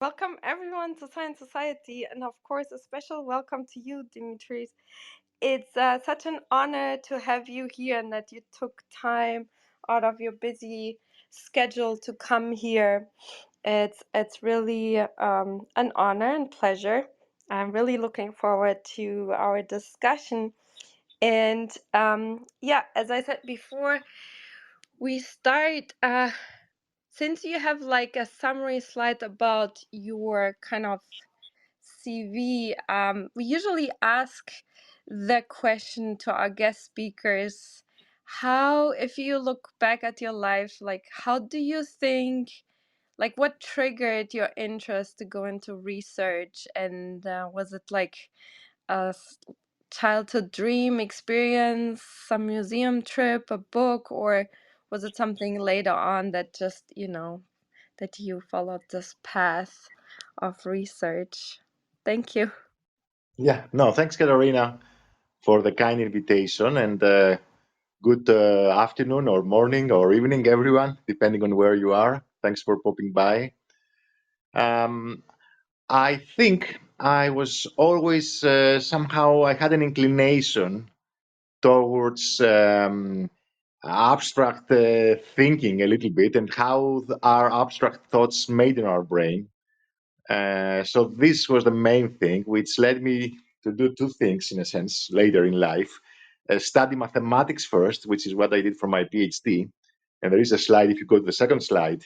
Welcome everyone to Science Society, and of course, a special welcome to you, Dimitris. It's such an honor to have you here and that you took time out of your busy schedule to come here. It's really an honor and pleasure. I'm really looking forward to our discussion. And yeah, as I said before, we start. Since you have like a summary slide about your kind of CV, we usually ask the question to our guest speakers, how, if you look back at your life, like how do you think, like what triggered your interest to go into research? And was it like a childhood dream experience, some museum trip, a book, or was it something later on that just, that you followed this path of research? Thank you. Yeah, no, thanks, Katarina, for the kind invitation and good afternoon or morning or evening, everyone, depending on where you are. Thanks for popping by. Um, I think I was always somehow I had an inclination towards abstract thinking a little bit and how our abstract thoughts made in our brain. So this was the main thing, which led me to do two things in a sense later in life. Study mathematics first, which is what I did for my PhD. And there is a slide, if you go to the second slide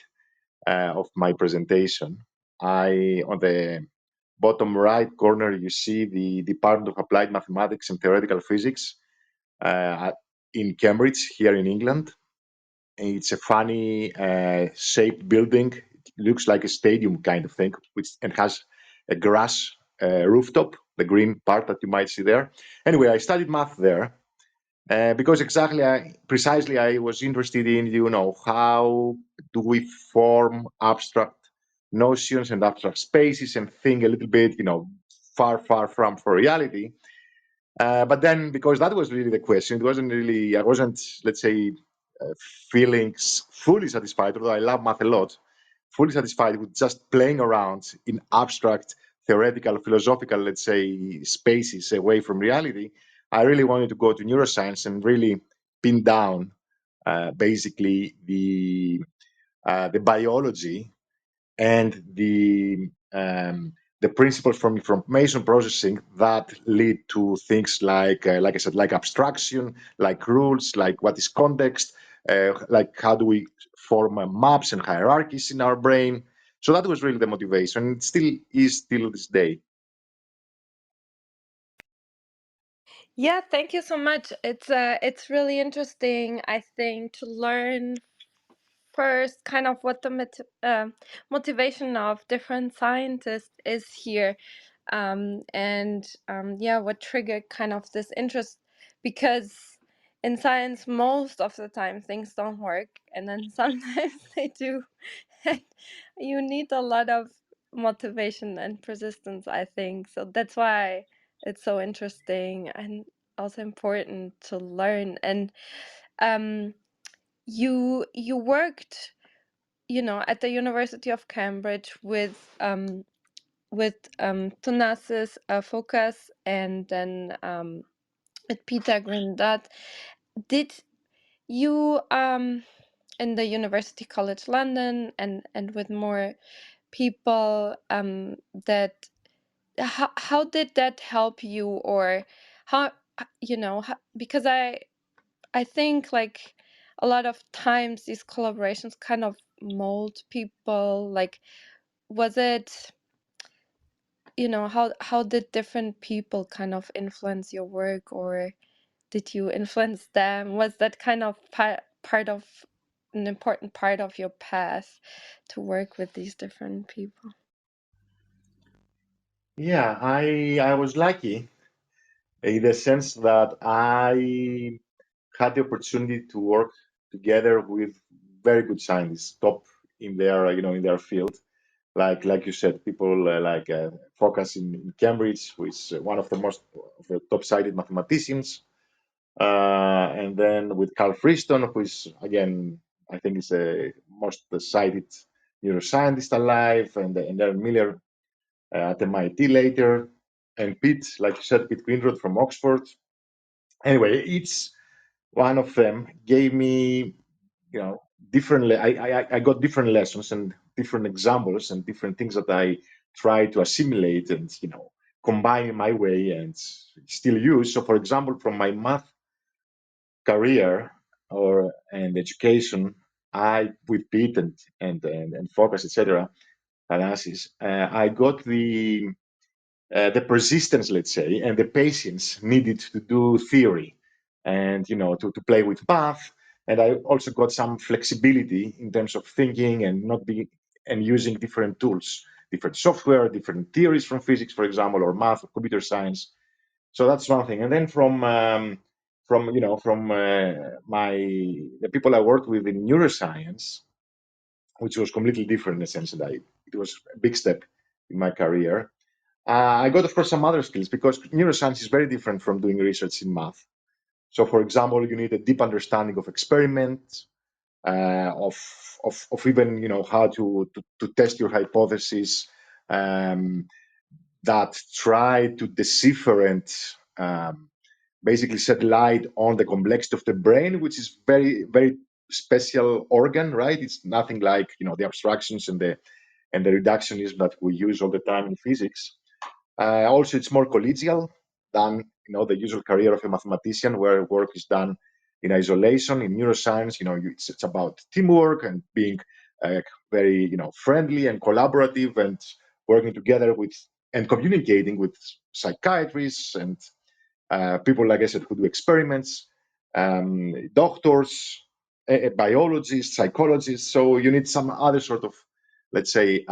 of my presentation, on the bottom right corner, you see the Department of Applied Mathematics and Theoretical Physics in Cambridge, here in England. It's a funny shaped building. It looks like a stadium kind of thing, which and has a grass rooftop, the green part that you might see there. Anyway, I studied math there because precisely, I was interested in, how do we form abstract notions and abstract spaces and think a little bit, far, far from for reality. But then, because that was really the question, I wasn't, let's say, uh, feeling fully satisfied, although I love math a lot, fully satisfied with just playing around in abstract, theoretical, philosophical, let's say, spaces away from reality. I really wanted to go to neuroscience and really pin down basically the biology and the principles from information processing that lead to things like I said, like abstraction, like rules, like what is context, like how do we form maps and hierarchies in our brain. So that was really the motivation. It still is till this day. Yeah, thank you so much. It's really interesting, I think, to learn first kind of what the motivation of different scientists is here, and yeah, what triggered kind of this interest, because in science most of the time things don't work, and then sometimes they do. And you need a lot of motivation and persistence, I think. So that's why it's so interesting and also important to learn. And um you worked, at the University of Cambridge with Pinotsis focus, and then at Peter Grindat. Did you in the University College London, and with more people, that how did that help you, or how, because I think like a lot of times these collaborations kind of mold people. Like, was it, how did different people kind of influence your work, or did you influence them? Was that kind of part of an important part of your path to work with these different people? Yeah, I was lucky in the sense that I had the opportunity to work together with very good scientists, top in their field. Like you said, people Focus in Cambridge, who is one of the most of the top-cited mathematicians, and then with Carl Friston, who is again I think is a most cited neuroscientist alive, and then Miller at MIT later, and Pete, like you said, Pete Greenrod from Oxford. Anyway, each one of them gave me, you know, different. I got different lessons and different examples and different things that I try to assimilate and combine in my way and still use. So, for example, from my math career or and education, I with Pete and focus, etc. analysis, I got the persistence, let's say, and the patience needed to do theory and to play with math. And I also got some flexibility in terms of thinking and not being and using different tools, different software, different theories from physics, for example, or math or computer science. So that's one thing. And then from my the people I worked with in neuroscience, which was completely different in the sense that it was a big step in my career. I got, of course, some other skills because neuroscience is very different from doing research in math. So, for example, you need a deep understanding of experiments, of even how to test your hypothesis, um, that try to decipher and basically shed light on the complexity of the brain, which is very very special organ, right? It's nothing like the abstractions and the reductionism that we use all the time in physics. Also, it's more collegial than the usual career of a mathematician, where work is done in isolation. In neuroscience, it's about teamwork and being very friendly and collaborative and working together with and communicating with psychiatrists and people, like I said, who do experiments, doctors, biologists, psychologists. So you need some other sort of, let's say,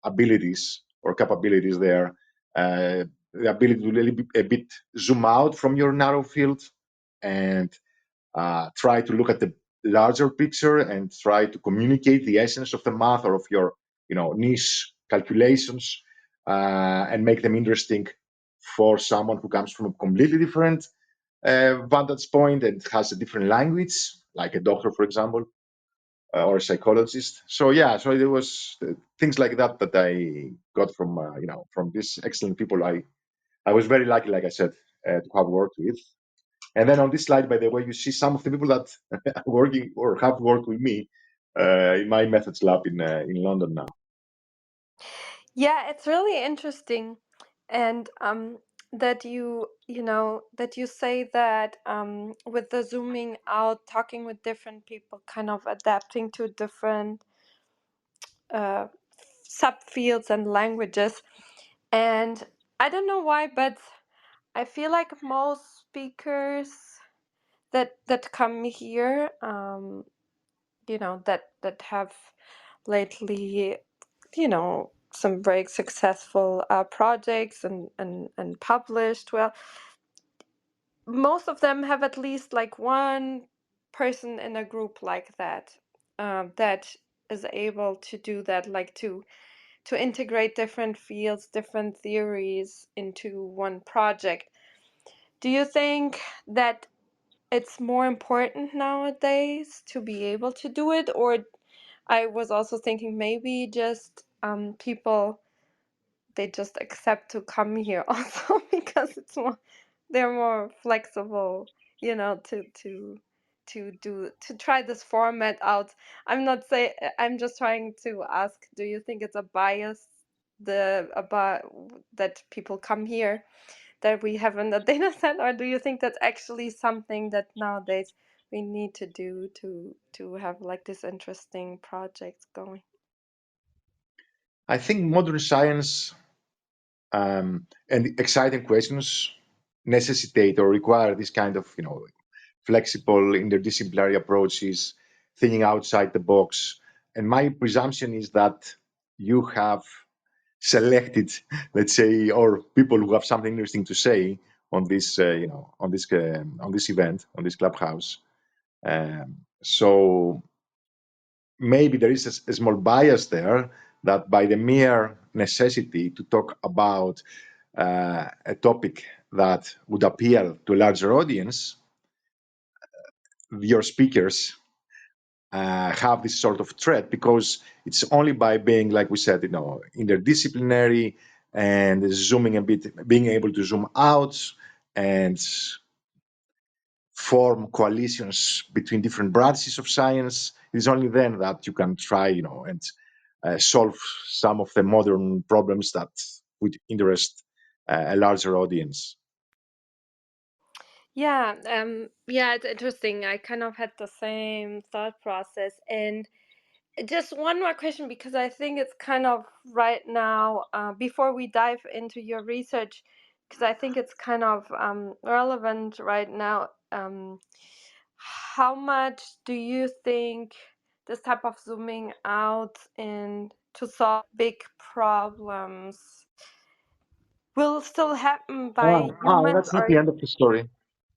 abilities or capabilities there. The ability to really be a bit zoom out from your narrow field and try to look at the larger picture and try to communicate the essence of the math or of your niche calculations and make them interesting for someone who comes from a completely different vantage point and has a different language, like a doctor, for example, or a psychologist. So yeah, so there was things like that that I got from from these excellent people. I was very lucky, like I said, to have worked with. And then on this slide, by the way, you see some of the people that are working or have worked with me in my methods lab in London now. Yeah, it's really interesting, and that that you say that with the zooming out, talking with different people, kind of adapting to different uh, subfields and languages. And I don't know why, but I feel like most speakers that come here, that have lately, some very successful projects and published well, most of them have at least like one person in a group like that, that is able to do that, like to integrate different fields, different theories into one project. Do you think that it's more important nowadays to be able to do it? Or I was also thinking maybe just people, they just accept to come here also because they're more flexible, to try this format out. I'm just trying to ask, do you think it's a bias, the about that people come here, that we have in the data set, or do you think that's actually something that nowadays we need to do to have like this interesting projects going? I think modern science and exciting questions necessitate or require this kind of flexible interdisciplinary approaches, thinking outside the box. And my presumption is that you have selected, let's say, or people who have something interesting to say on this, on this event, on this clubhouse. So maybe there is a small bias there that by the mere necessity to talk about a topic that would appeal to a larger audience, your speakers have this sort of threat, because it's only by being, like we said, interdisciplinary and zooming a bit, being able to zoom out and form coalitions between different branches of science. It's only then that you can try, and solve some of the modern problems that would interest a larger audience. Yeah, it's interesting. I kind of had the same thought process. And just one more question, because I think it's kind of right now, before we dive into your research, because I think it's kind of relevant right now. How much do you think this type of zooming out and to solve big problems will still happen by humans, That's not or the end of the story,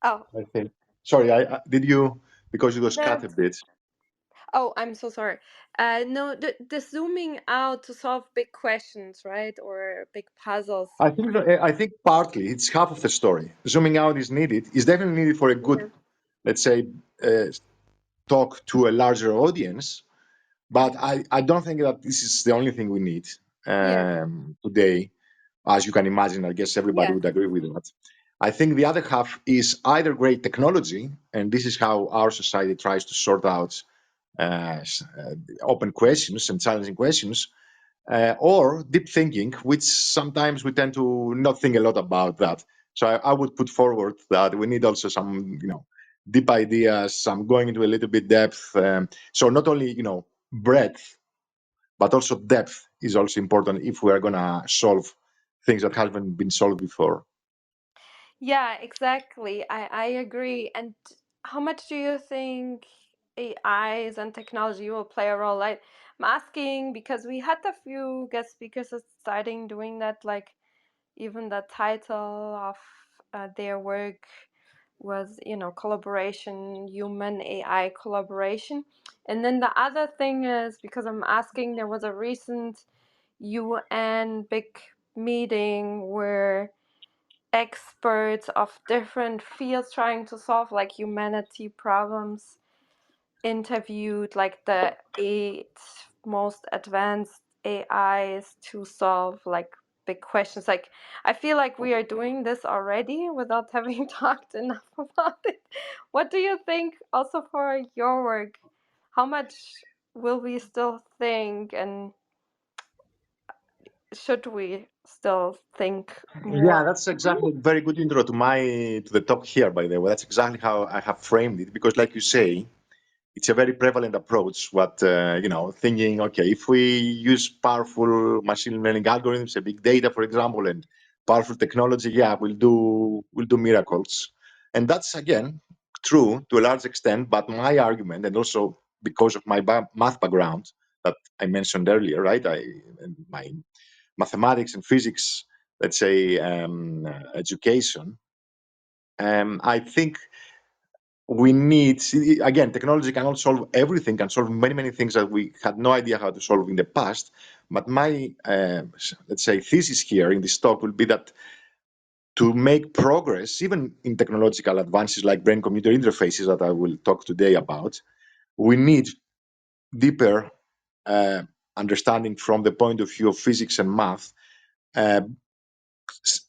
oh I think. Sorry, did you, because it was cut no, a bit. oh, I'm so sorry. No, the zooming out to solve big questions, right? Or big puzzles. I think partly it's half of the story. Zooming out is needed. It's definitely needed for a good, Yeah. let's say, uh, talk to a larger audience. But I don't think that this is the only thing we need Yeah. today. As you can imagine, I guess everybody Yeah. would agree with that. I think the other half is either great technology, and this is how our society tries to sort out open questions and challenging questions, or deep thinking, which sometimes we tend to not think a lot about that. So I would put forward that we need also some, deep ideas, some going into a little bit depth. So not only, breadth, but also depth is also important if we are going to solve things that haven't been solved before. Yeah, exactly. I agree. And how much do you think AIs and technology will play a role? I'm asking because we had a few guest speakers that starting doing that, like even the title of their work was, collaboration, human AI collaboration. And then the other thing is, because I'm asking, there was a recent UN big meeting where experts of different fields trying to solve like humanity problems interviewed like the 8 most advanced AIs to solve like big questions. Like, I feel like we are doing this already without having talked enough about it. What do you think also for your work? How much will we still think, and should we still think Yeah, more? that's exactly very good intro to the talk here. By the way, that's exactly how I have framed it. Because, like you say, it's a very prevalent approach. What thinking, okay, if we use powerful machine learning algorithms, a big data, for example, and powerful technology, yeah, we'll do miracles. And that's again true to a large extent. But my argument, and also because of my math background that I mentioned earlier, right? And my mathematics and physics, let's say, education. I think we need, again, technology cannot solve everything, can solve many, many things that we had no idea how to solve in the past. But my, let's say, thesis here in this talk will be that to make progress, even in technological advances like brain computer interfaces that I will talk today about, we need deeper understanding from the point of view of physics and math, uh,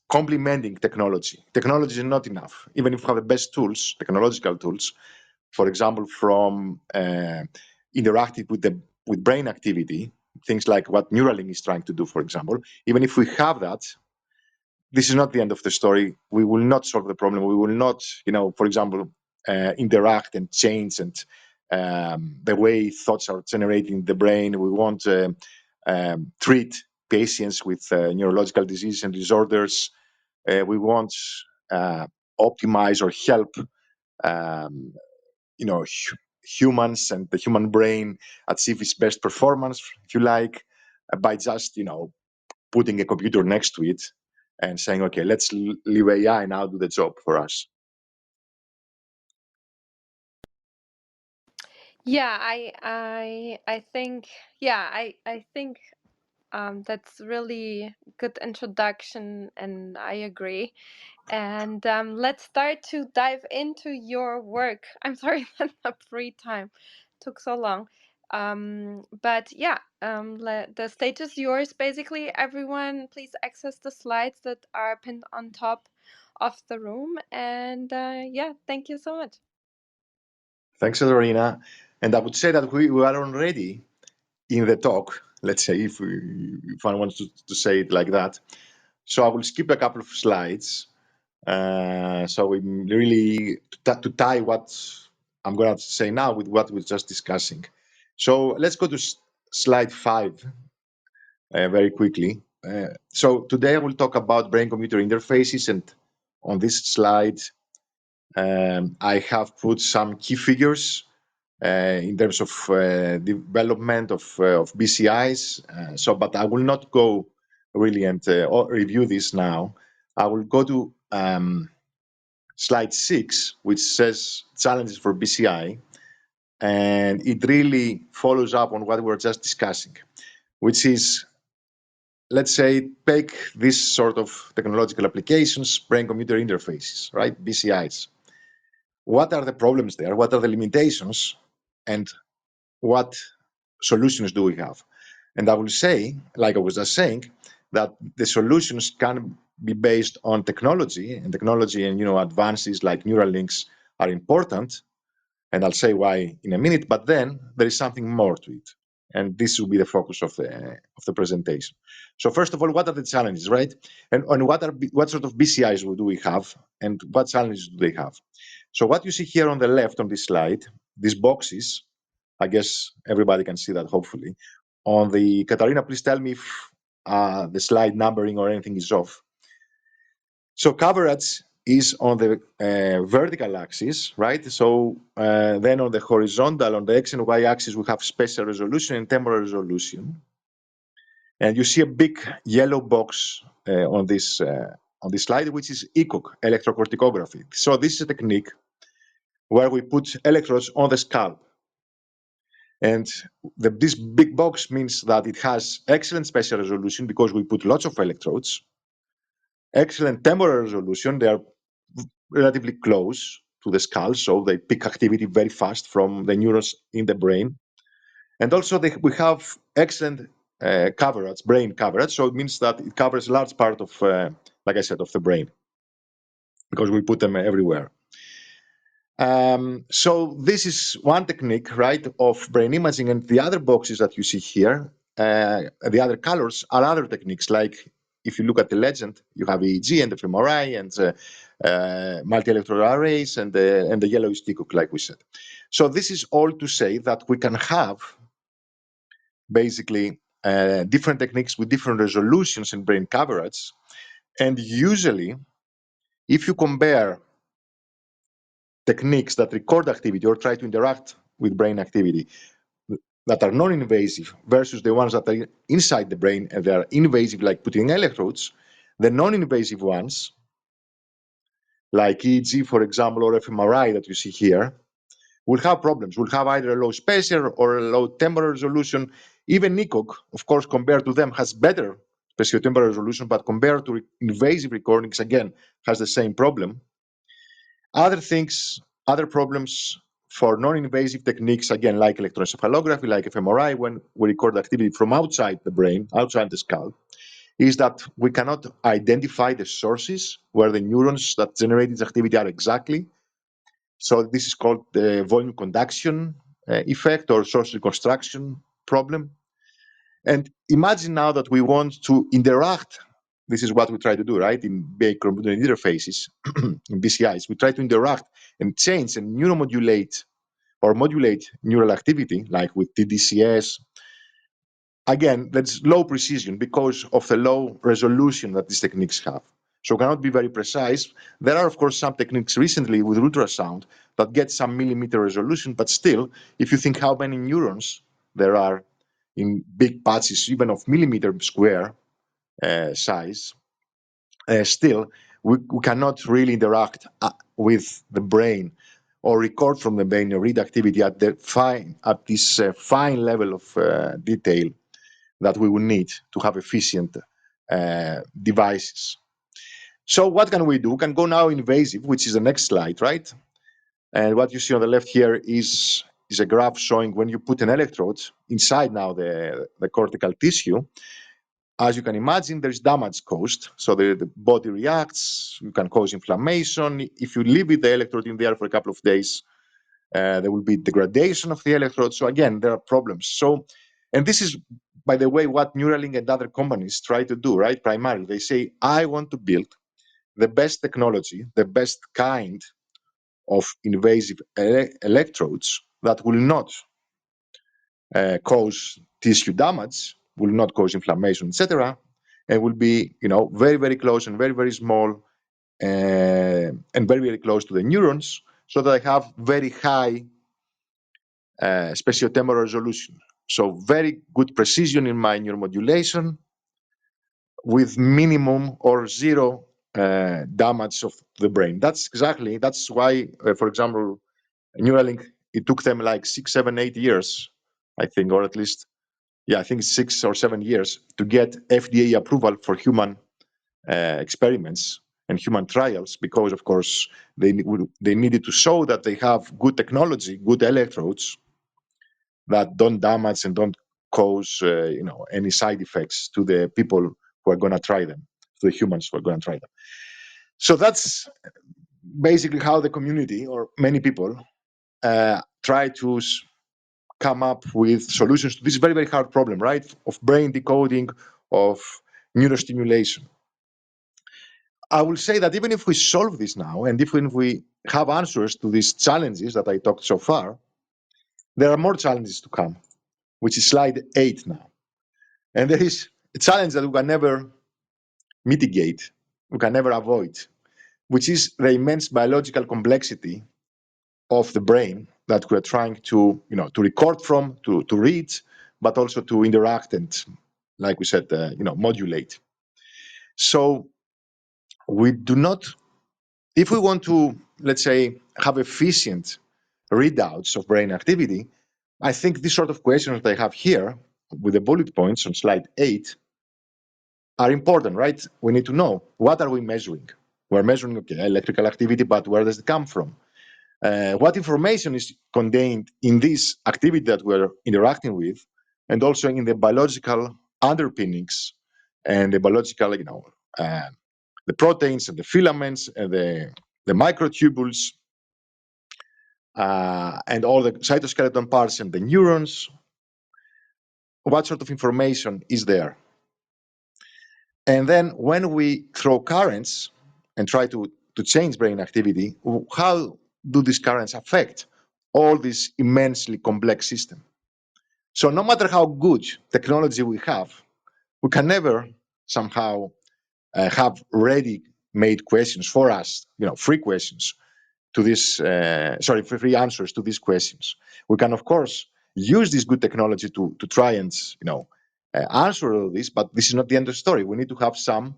complementing technology. Technology is not enough. Even if we have the best tools, technological tools, for example, from interacting with brain activity, things like what Neuralink is trying to do, for example. Even if we have that, this is not the end of the story. We will not solve the problem. We will not, for example, interact and change and the way thoughts are generated in the brain. We won't treat patients with neurological diseases and disorders. We won't uh, optimize or help um, humans and the human brain achieve its best performance, if you like, by just putting a computer next to it and saying, okay, let's leave AI now do the job for us. Yeah, I think, I think that's really good introduction, and I agree. And let's start to dive into your work. I'm sorry, that's a free time took so long. But yeah, the stage is yours. Basically, everyone, please access the slides that are pinned on top of the room. And yeah, thank you so much. Thanks, Lorena. And I would say that we are already in the talk, let's say, if one wants to say it like that. So I will skip a couple of slides. So we really, to tie what I'm going to say now with what we're just discussing. So let's go to slide 5 very quickly. So today I will talk about brain-computer interfaces, and on this slide, I have put some key figures in terms of development of BCIs. But I will not go really and review this now. I will go to slide 6, which says challenges for BCI, and it really follows up on what we were just discussing, which is, let's say, take this sort of technological applications, brain-computer interfaces, right, BCIs. What are the problems there? What are the limitations? And what solutions do we have? And I will say, like I was just saying, that the solutions can be based on technology, and advances like neural links are important, and I'll say why in a minute. But then there is something more to it, and this will be the focus of the presentation. So first of all, what are the challenges, right? And what sort of BCIs do we have, and what challenges do they have? So what you see here on the left on this slide, these boxes, I guess everybody can see that, hopefully. On the Katarina, please tell me if the slide numbering or anything is off. So coverage is on the vertical axis, right? So then on the horizontal, on the X and Y axis, we have spatial resolution and temporal resolution. And you see a big yellow box on this slide, which is ECOG, electrocorticography. So this is a technique where we put electrodes on the scalp. And this big box means that it has excellent spatial resolution because we put lots of electrodes, excellent temporal resolution. They are relatively close to the skull, so they pick activity very fast from the neurons in the brain. And also we have excellent coverage, brain coverage, so it means that it covers a large part of, like I said, of the brain, because we put them everywhere. So this is one technique, right, of brain imaging, and the other boxes that you see here, the other colors are other techniques. Like if you look at the legend, you have EEG and fMRI and multi-electrode arrays, and the yellow is TCOG, like we said. So this is all to say that we can have basically different techniques with different resolutions and brain coverage, and usually, if you compare techniques that record activity or try to interact with brain activity that are non-invasive versus the ones that are inside the brain and they are invasive, like putting electrodes, the non-invasive ones, like EEG, for example, or fMRI that you see here, will have problems. Will have either a low spatial or a low temporal resolution. Even ECOG, of course, compared to them, has better spatiotemporal resolution, but compared to invasive recordings, again, has the same problem. Other things, other problems for non-invasive techniques, again, like electroencephalography, like fMRI, when we record activity from outside the brain, outside the skull, is that we cannot identify the sources where the neurons that generate this activity are exactly. So this is called the volume conduction effect or source reconstruction problem. And imagine now that we want to interact. This is what we try to do, right? In brain-computer interfaces, in BCIs, we try to interact and change and neuromodulate or modulate neural activity, like with TDCS. Again, that's low precision because of the low resolution that these techniques have. So cannot be very precise. There are, of course, some techniques recently with ultrasound that get some millimeter resolution, but still, if you think how many neurons there are in big patches, even of millimeter square size, still, we cannot really interact with the brain or record from the brain or read activity at this fine level of detail that we will need to have efficient devices. So what can we do? We can go now invasive, which is the next slide, right? And what you see on the left here is is a graph showing when you put an electrode inside now the cortical tissue. As you can imagine, there's damage caused. So the body reacts, you can cause inflammation. If you leave the electrode in there for a couple of days, there will be degradation of the electrode. So again, there are problems. So, and this is, by the way, what Neuralink and other companies try to do, right? Primarily, they say, I want to build the best technology, the best kind of invasive electrodes that will not cause tissue damage, will not cause inflammation, etc., and will be, very, very close and very, very small, and very, very close to the neurons, so that I have very high spatiotemporal resolution. So very good precision in my neuromodulation with minimum or zero damage of the brain. That's why, for example, Neuralink, it took them like 6, 7, 8 years, I think, or at least, I think 6 or 7 years to get FDA approval for human experiments and human trials, because, of course, they needed to show that they have good technology, good electrodes that don't damage and don't cause, any side effects to the people who are going to try them, to the humans who are going to try them. So that's basically how the community, or many people, try to come up with solutions to this very, very hard problem, right? Of brain decoding, of neurostimulation. I will say that even if we solve this now, and even if we have answers to these challenges that I talked so far, there are more challenges to come, which is slide 8 now. And there is a challenge that we can never mitigate, we can never avoid, which is the immense biological complexity of the brain that we're trying to, to record from, to read, but also to interact and, like we said, modulate. So we do not, if we want to, let's say, have efficient readouts of brain activity, I think this sort of questions that I have here with the bullet points on slide 8 are important, right? We need to know, what are we measuring? We're measuring, electrical activity, but where does it come from? What information is contained in this activity that we're interacting with, and also in the biological underpinnings and the biological, the proteins and the filaments and the microtubules, and all the cytoskeleton parts and the neurons. What sort of information is there? And then when we throw currents and try to change brain activity, how do these currents affect all this immensely complex system? So no matter how good technology we have, we can never somehow have ready-made questions for us, free questions to this, free answers to these questions. We can, of course, use this good technology to try and, answer all this, but this is not the end of the story. We need to have some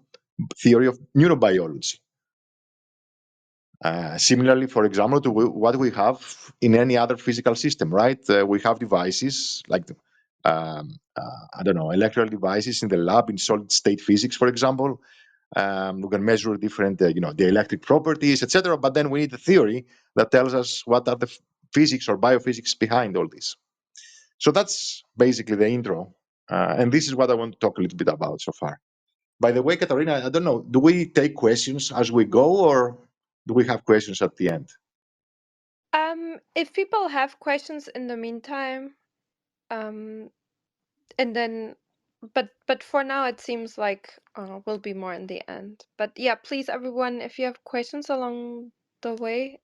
theory of neurobiology. Similarly, for example, to what we have in any other physical system, right? We have devices like, I don't know, electrical devices in the lab in solid state physics, for example. We can measure different, the electric properties, etc. But then we need a theory that tells us what are the physics or biophysics behind all this. So that's basically the intro. And this is what I want to talk a little bit about so far. By the way, Katarina, I don't know, do we take questions as we go, or do we have questions at the end? If people have questions in the meantime, and then, but for now it seems like will be more in the end. But yeah, please, everyone, if you have questions along the way,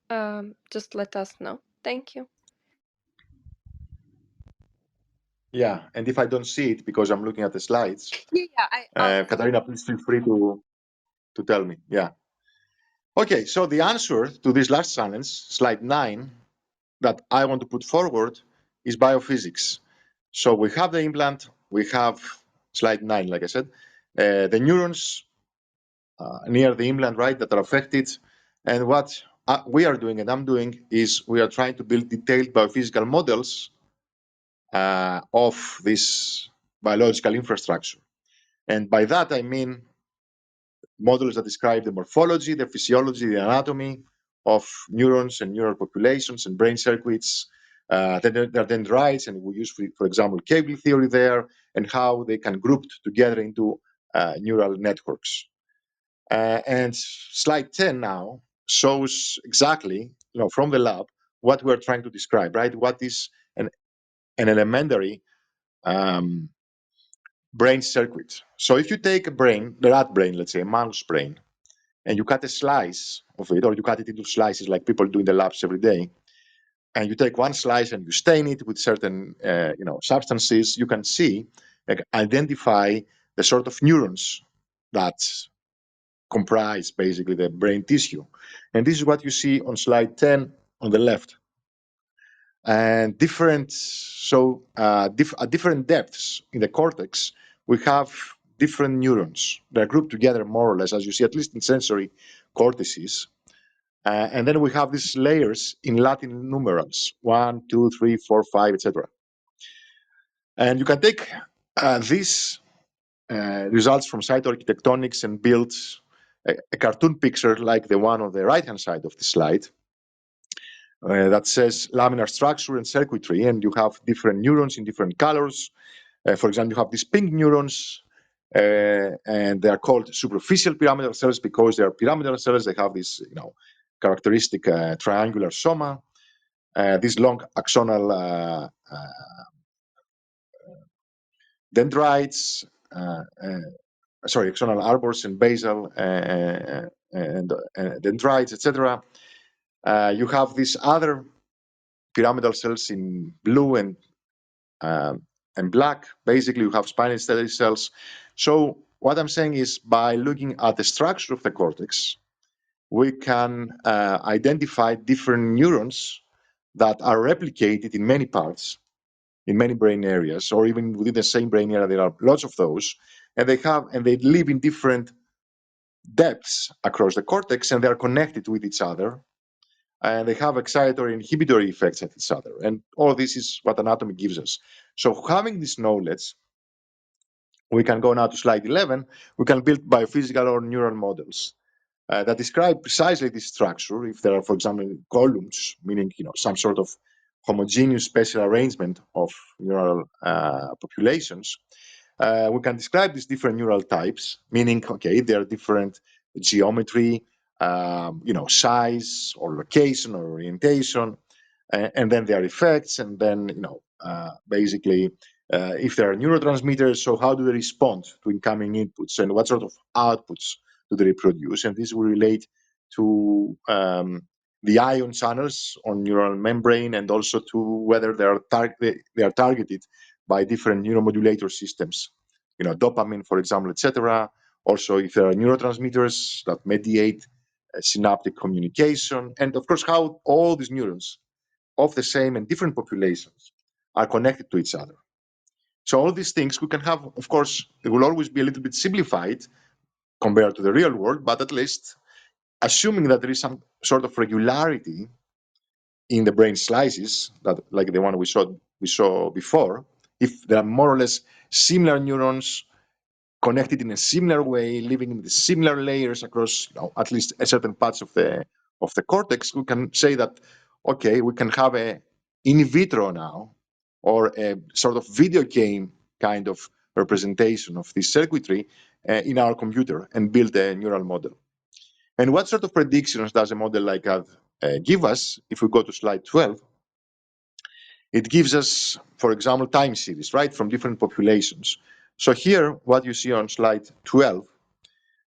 just let us know. Thank you. Yeah, and if I don't see it because I'm looking at the slides, Yeah, I'll Katarina, please feel free to tell me. Yeah. Okay, so the answer to this last challenge, slide 9, that I want to put forward is biophysics. So we have the implant, we have slide 9, like I said, the neurons near the implant, right, that are affected. And what we are doing and I'm doing is we are trying to build detailed biophysical models of this biological infrastructure. And by that, I mean models that describe the morphology, the physiology, the anatomy of neurons and neural populations and brain circuits, Then there are dendrites, and we use, for example, cable theory there, and how they can group together into neural networks. And slide 10 now shows exactly, from the lab, what we're trying to describe, right? What is an elementary um, brain circuit. So if you take a brain, the rat brain, let's say a mouse brain, and you cut a slice of it, or you cut it into slices like people do in the labs every day, and you take one slice and you stain it with certain substances, you can see, like, identify the sort of neurons that comprise basically the brain tissue. And this is what you see on slide 10 on the left. And at different depths in the cortex, we have different neurons. They're grouped together more or less, as you see, at least in sensory cortices. And then we have these layers in Latin numerals, 1, 2, 3, 4, 5, etc. And you can take these results from cytoarchitectonics and build a cartoon picture like the one on the right-hand side of the slide that says laminar structure and circuitry, and you have different neurons in different colors. For example, you have these pink neurons, and they are called superficial pyramidal cells because they are pyramidal cells. They have this, characteristic triangular soma. These long axonal dendrites, axonal arbors and basal and dendrites, etc. You have these other pyramidal cells in blue and black. Basically, you have spinal stellate cells. So what I'm saying is, by looking at the structure of the cortex, we can identify different neurons that are replicated in many parts, in many brain areas, or even within the same brain area. There are lots of those, and they live in different depths across the cortex, and they are connected with each other, and they have excitatory and inhibitory effects at each other. And all this is what anatomy gives us. So having this knowledge, we can go now to slide 11. We can build biophysical or neural models that describe precisely this structure. If there are, for example, columns, meaning some sort of homogeneous spatial arrangement of neural populations, we can describe these different neural types, meaning, okay, there are different geometry, size or location or orientation, and then there are effects, and then, basically, if there are neurotransmitters, so how do they respond to incoming inputs, and what sort of outputs do they produce? And this will relate to the ion channels on neural membrane, and also to whether they are targeted by different neuromodulator systems, dopamine, for example, etc. Also, if there are neurotransmitters that mediate synaptic communication, and of course, how all these neurons of the same and different populations are connected to each other. So all these things we can have, of course, it will always be a little bit simplified compared to the real world, but at least assuming that there is some sort of regularity in the brain slices, that like the one we saw before, if there are more or less similar neurons connected in a similar way, living in the similar layers across at least a certain parts of the cortex, we can say that, okay, we can have a in vitro now, or a sort of video game kind of representation of this circuitry in our computer, and build a neural model. And what sort of predictions does a model like that give us? If we go to slide 12, it gives us, for example, time series, right, from different populations. So here, what you see on slide 12,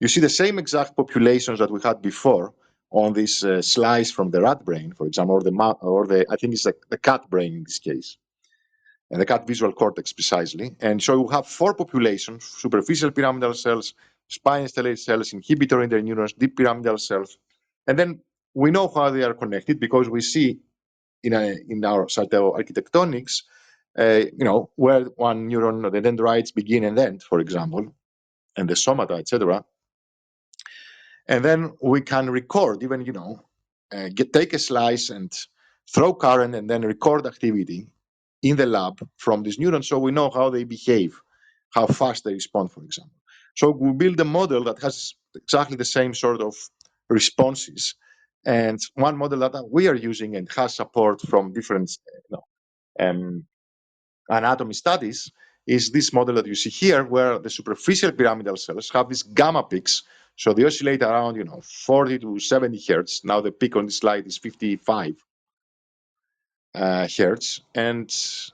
you see the same exact populations that we had before on this slice from the rat brain, for example, or the I think it's the cat brain in this case, and the cat visual cortex precisely. And so we have four populations: superficial pyramidal cells, spinal stellate cells, inhibitory interneurons, deep pyramidal cells. And then we know how they are connected because we see in our cytoarchitectonics, where one neuron, the dendrites begin and end, for example, and the somata, etc. And then we can record, even, take a slice and throw current and then record activity in the lab from these neurons, so we know how they behave, how fast they respond, for example. So we build a model that has exactly the same sort of responses. And one model that we are using and has support from different um, anatomy studies is this model that you see here, where the superficial pyramidal cells have these gamma peaks. So they oscillate around, 40 to 70 hertz. Now the peak on this slide is 55 hertz. And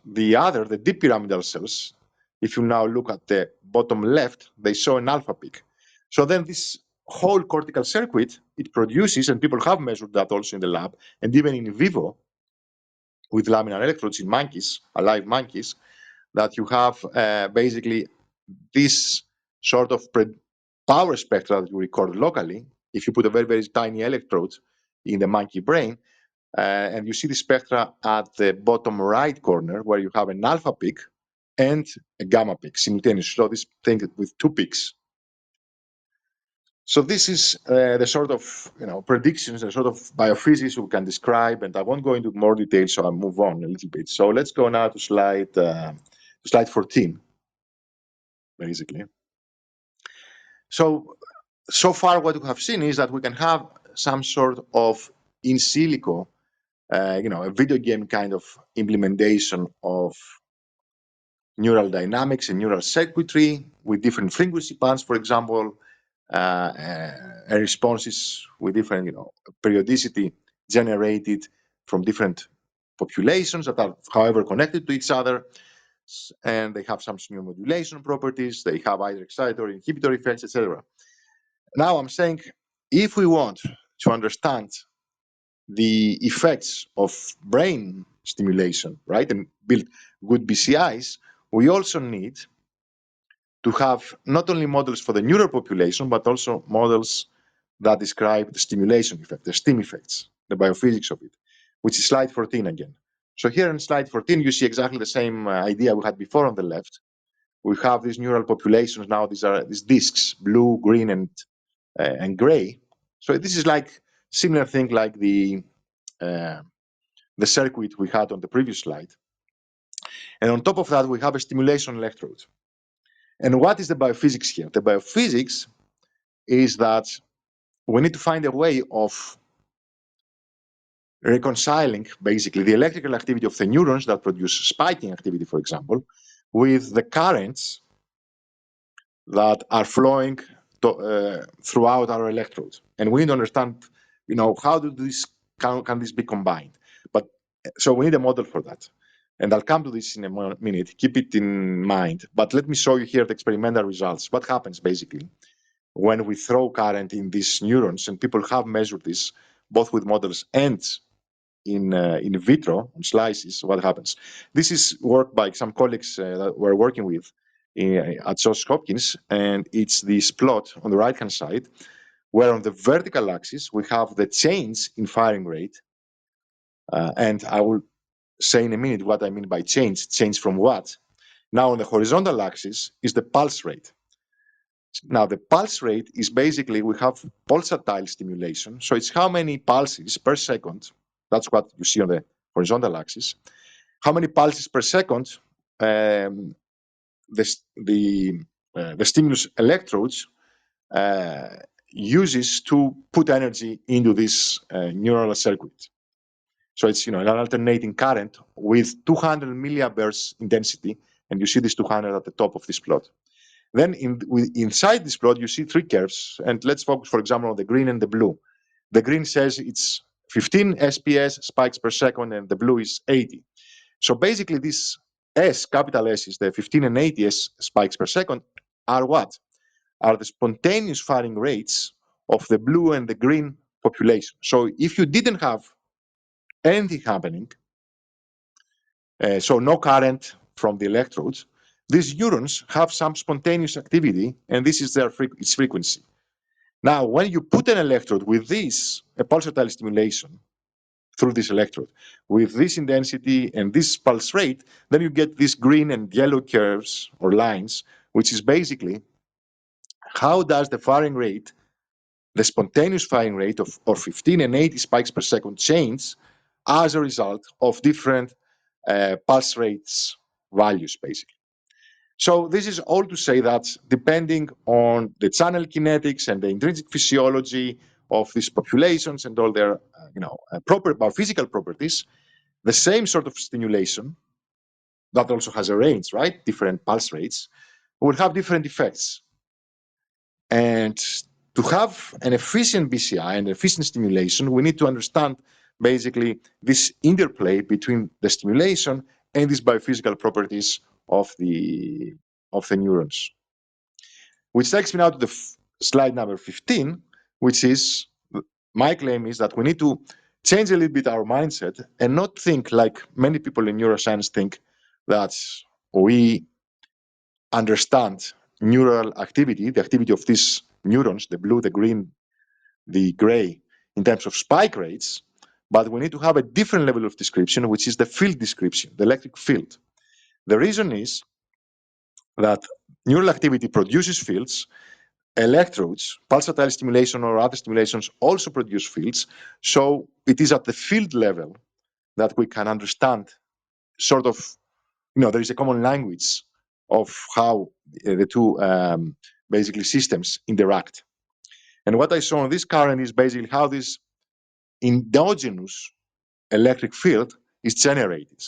the deep pyramidal cells, if you now look at the bottom left, they show an alpha peak. So then this whole cortical circuit, it produces, and people have measured that also in the lab, and even in vivo with laminar electrodes in monkeys, alive monkeys, that you have basically this sort of power spectra that you record locally. If you put a very, very tiny electrode in the monkey brain, and you see the spectra at the bottom right corner, where you have an alpha peak and a gamma peak simultaneously. So this thing with two peaks. So this is the sort of predictions, the sort of biophysics we can describe, and I won't go into more detail, so I'll move on a little bit. So let's go now to slide 14, basically. So far, what we have seen is that we can have some sort of in silico, a video game kind of implementation of neural dynamics and neural circuitry with different frequency bands, for example, and responses with different, periodicity generated from different populations that are, however, connected to each other. And they have some neuromodulation properties. They have either excitatory, inhibitory effects, etc. Now I'm saying, if we want to understand the effects of brain stimulation, right, and build good BCIs, we also need to have not only models for the neural population, but also models that describe the stimulation effect, the STIM effects, the biophysics of it, which is slide 14 again. So here in slide 14, you see exactly the same idea we had before on the left. We have these neural populations now. These are these disks, blue, green, and gray. So this is like similar thing like uh, the circuit we had on the previous slide. And on top of that, we have a stimulation electrode. And what is the biophysics here? The biophysics is that we need to find a way of reconciling basically the electrical activity of the neurons that produce spiking activity, for example, with the currents that are flowing throughout our electrodes. And we need to understand, how can this be combined? But so we need a model for that. And I'll come to this in a minute. Keep it in mind. But let me show you here the experimental results. What happens basically when we throw current in these neurons, and people have measured this both with models and in vitro on slices. What happens? This is work by some colleagues that we're working with at Johns Hopkins, and it's this plot on the right-hand side, where on the vertical axis we have the change in firing rate, and I will say in a minute what I mean by change from what. Now on the horizontal axis is the pulse rate. Now the pulse rate is basically, we have pulsatile stimulation, so it's how many pulses per second. That's what you see on the horizontal axis. How many pulses per second the stimulus electrodes uses to put energy into this neural circuit. So it's an alternating current with 200 milliamperes intensity, and you see this 200 at the top of this plot. Then inside this plot, you see three curves, and let's focus, for example, on the green and the blue. The green says it's 15 SPS spikes per second, and the blue is 80. So basically, this capital S, is the 15 and 80 spikes per second, are what? Are the spontaneous firing rates of the blue and the green population. So if you didn't have anything happening, so no current from the electrodes, these neurons have some spontaneous activity, and this is its frequency. Now, when you put an electrode with a pulsatile stimulation through this electrode, with this intensity and this pulse rate, then you get these green and yellow curves or lines, which is basically how does the firing rate, the spontaneous firing rate of 15 and 80 spikes per second change as a result of different pulse rates values, basically. So this is all to say that depending on the channel kinetics and the intrinsic physiology of these populations and all their, proper biophysical properties, the same sort of stimulation that also has a range, right? Different pulse rates will have different effects. And to have an efficient BCI and efficient stimulation, we need to understand basically this interplay between the stimulation and these biophysical properties of the neurons. Which takes me now to the slide number 15, which is my claim is that we need to change a little bit our mindset and not think like many people in neuroscience think that we understand neural activity, the activity of these neurons, the blue, the green, the gray, in terms of spike rates, but we need to have a different level of description, which is the field description, the electric field. The reason is that neural activity produces fields, electrodes, pulsatile stimulation or other stimulations also produce fields, so it is at the field level that we can understand sort of, there is a common language of how the two basically systems interact. And what I saw on this current is basically how this endogenous electric field is generated.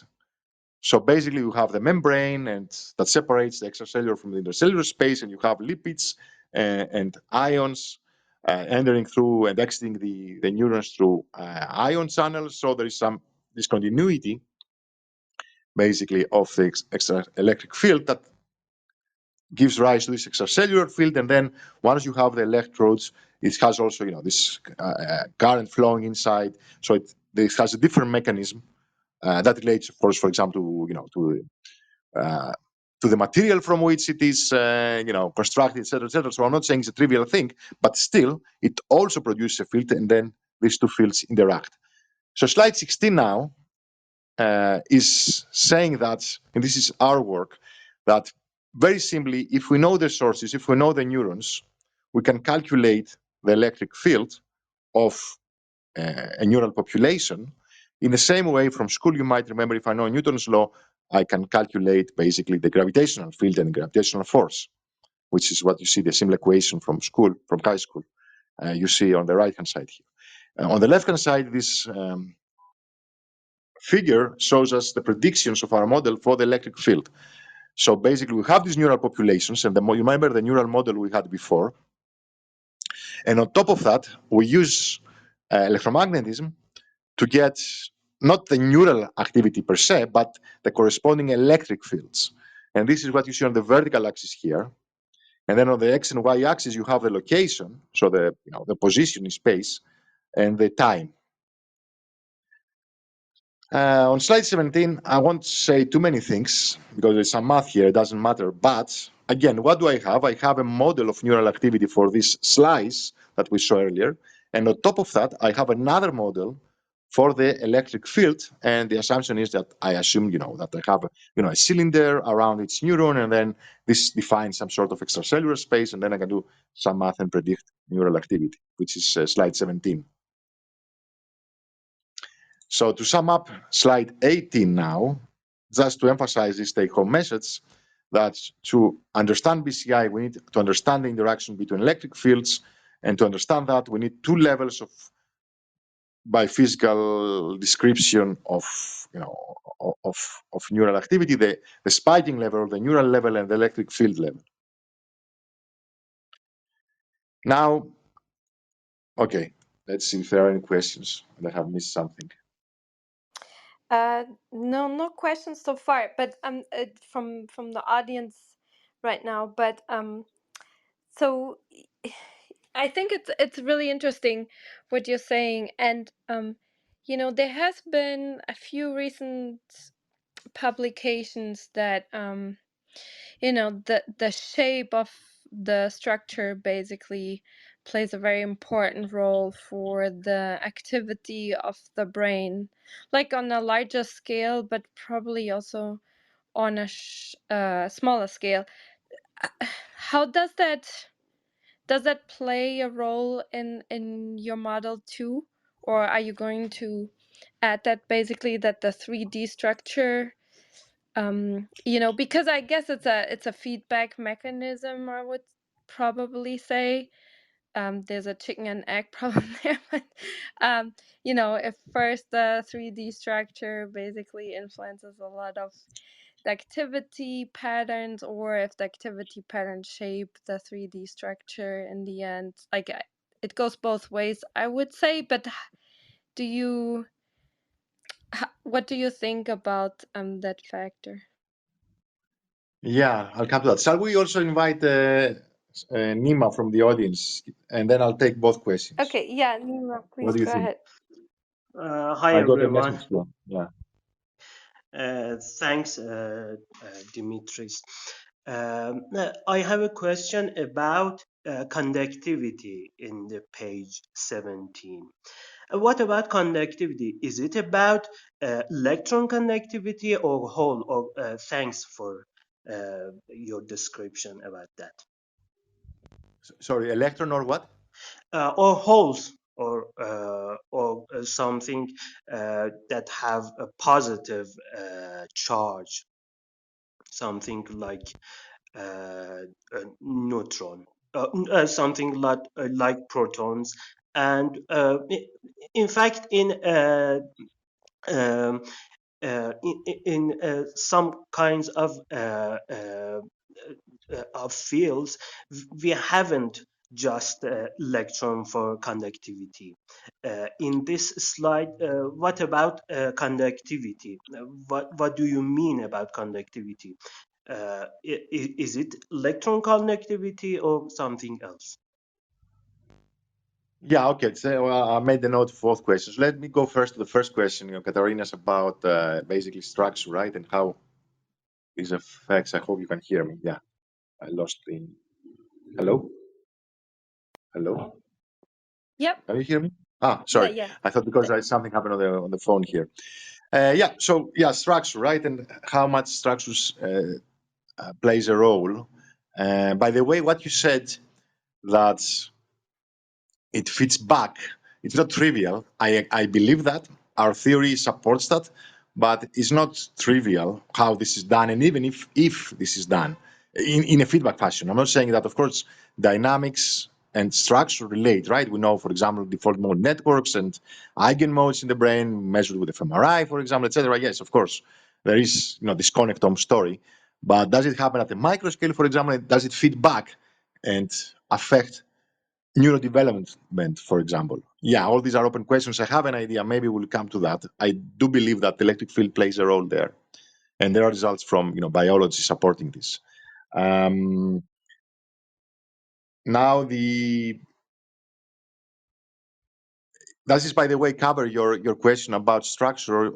So basically you have the membrane and that separates the extracellular from the intercellular space, and you have lipids and ions entering through and exiting the neurons through ion channels. So there is some discontinuity basically of the extra electric field that gives rise to this extracellular field. And then once you have the electrodes, it has also this current flowing inside. So this has a different mechanism that relates, of course, for example, to the material from which it is constructed, etc., etc. So I'm not saying it's a trivial thing, but still it also produces a field, and then these two fields interact. So slide 16 now is saying that, and this is our work, that very simply, if we know the sources, if we know the neurons, we can calculate the electric field of a neural population. In the same way, from school, you might remember, if I know Newton's law, I can calculate basically the gravitational field and gravitational force, which is what you see, the similar equation from school, from high school. You see on the right-hand side here. On the left-hand side, this figure shows us the predictions of our model for the electric field. So basically, we have these neural populations, and you remember the neural model we had before. And on top of that, we use electromagnetism to get not the neural activity per se, but the corresponding electric fields. And this is what you see on the vertical axis here. And then on the X and Y axis, you have the location, so the position in space, and the time. On slide 17, I won't say too many things because there's some math here, it doesn't matter. But again, what do I have? I have a model of neural activity for this slice that we saw earlier. And on top of that, I have another model for the electric field. And the assumption is that I assume, that I have, a cylinder around its neuron, and then this defines some sort of extracellular space. And then I can do some math and predict neural activity, which is slide 17. So to sum up slide 18 now, just to emphasize this take-home message, that to understand BCI, we need to understand the interaction between electric fields, and to understand that, we need two levels of biophysical description of neural activity: the spiking level, the neural level, and the electric field level. Now, okay, let's see if there are any questions and I have missed something. No questions so far, but from the audience right now. But so I think it's really interesting what you're saying, and there has been a few recent publications that the shape of the structure basically plays a very important role for the activity of the brain, like on a larger scale, but probably also on a smaller scale. How does that play a role in your model too, or are you going to add that basically that the 3D structure, because I guess it's a feedback mechanism, I would probably say. There's a chicken and egg problem there, but if first the 3D structure basically influences a lot of the activity patterns, or if the activity patterns shape the 3D structure in the end. Like, it goes both ways, I would say. But what do you think about that factor? Yeah, I'll come to that. Shall we also invite Nima from the audience, and then I'll take both questions. Okay, yeah, Nima, What please do you go think? ahead. Hi I got a everyone. message from. Yeah. Thanks, Dimitris. I have a question about conductivity in the page 17. What about conductivity? Is it about electron conductivity or hole? Or thanks for your description about that. Sorry, electron or what? Or holes, or something that have a positive charge, something like a neutron, something like protons, and in fact, um, in some kinds of fields, we haven't just electron for conductivity. In this slide, what about conductivity? What do you mean about conductivity? Is it electron conductivity or something else? Yeah, okay. So I made the note for both questions. Let me go first to the first question, Katarina's about basically structure, right? And how this affects. I hope you can hear me. Yeah, I lost the. Hello? Hello? Yep. Can you hear me? Ah, Yeah, sorry. yeah. I thought because something happened on the phone here. Yeah, so yeah, structure, right? And how much structures plays a role. By the way, what you said that it fits back, it's not trivial. I believe that. Our theory supports that, but it's not trivial how this is done. And even if this is done in a feedback fashion, I'm not saying that, of course, dynamics and structure relate, right? We know, for example, default mode networks and eigenmodes in the brain measured with fMRI, for example, etc. Yes, of course, there is this connectome story, but does it happen at the microscale, for example? Does it feed back and affect neurodevelopment, for example? Yeah, all these are open questions. I have an idea. Maybe we'll come to that. I do believe that the electric field plays a role there, and there are results from biology supporting this. Now, does this, by the way, cover your question about structure,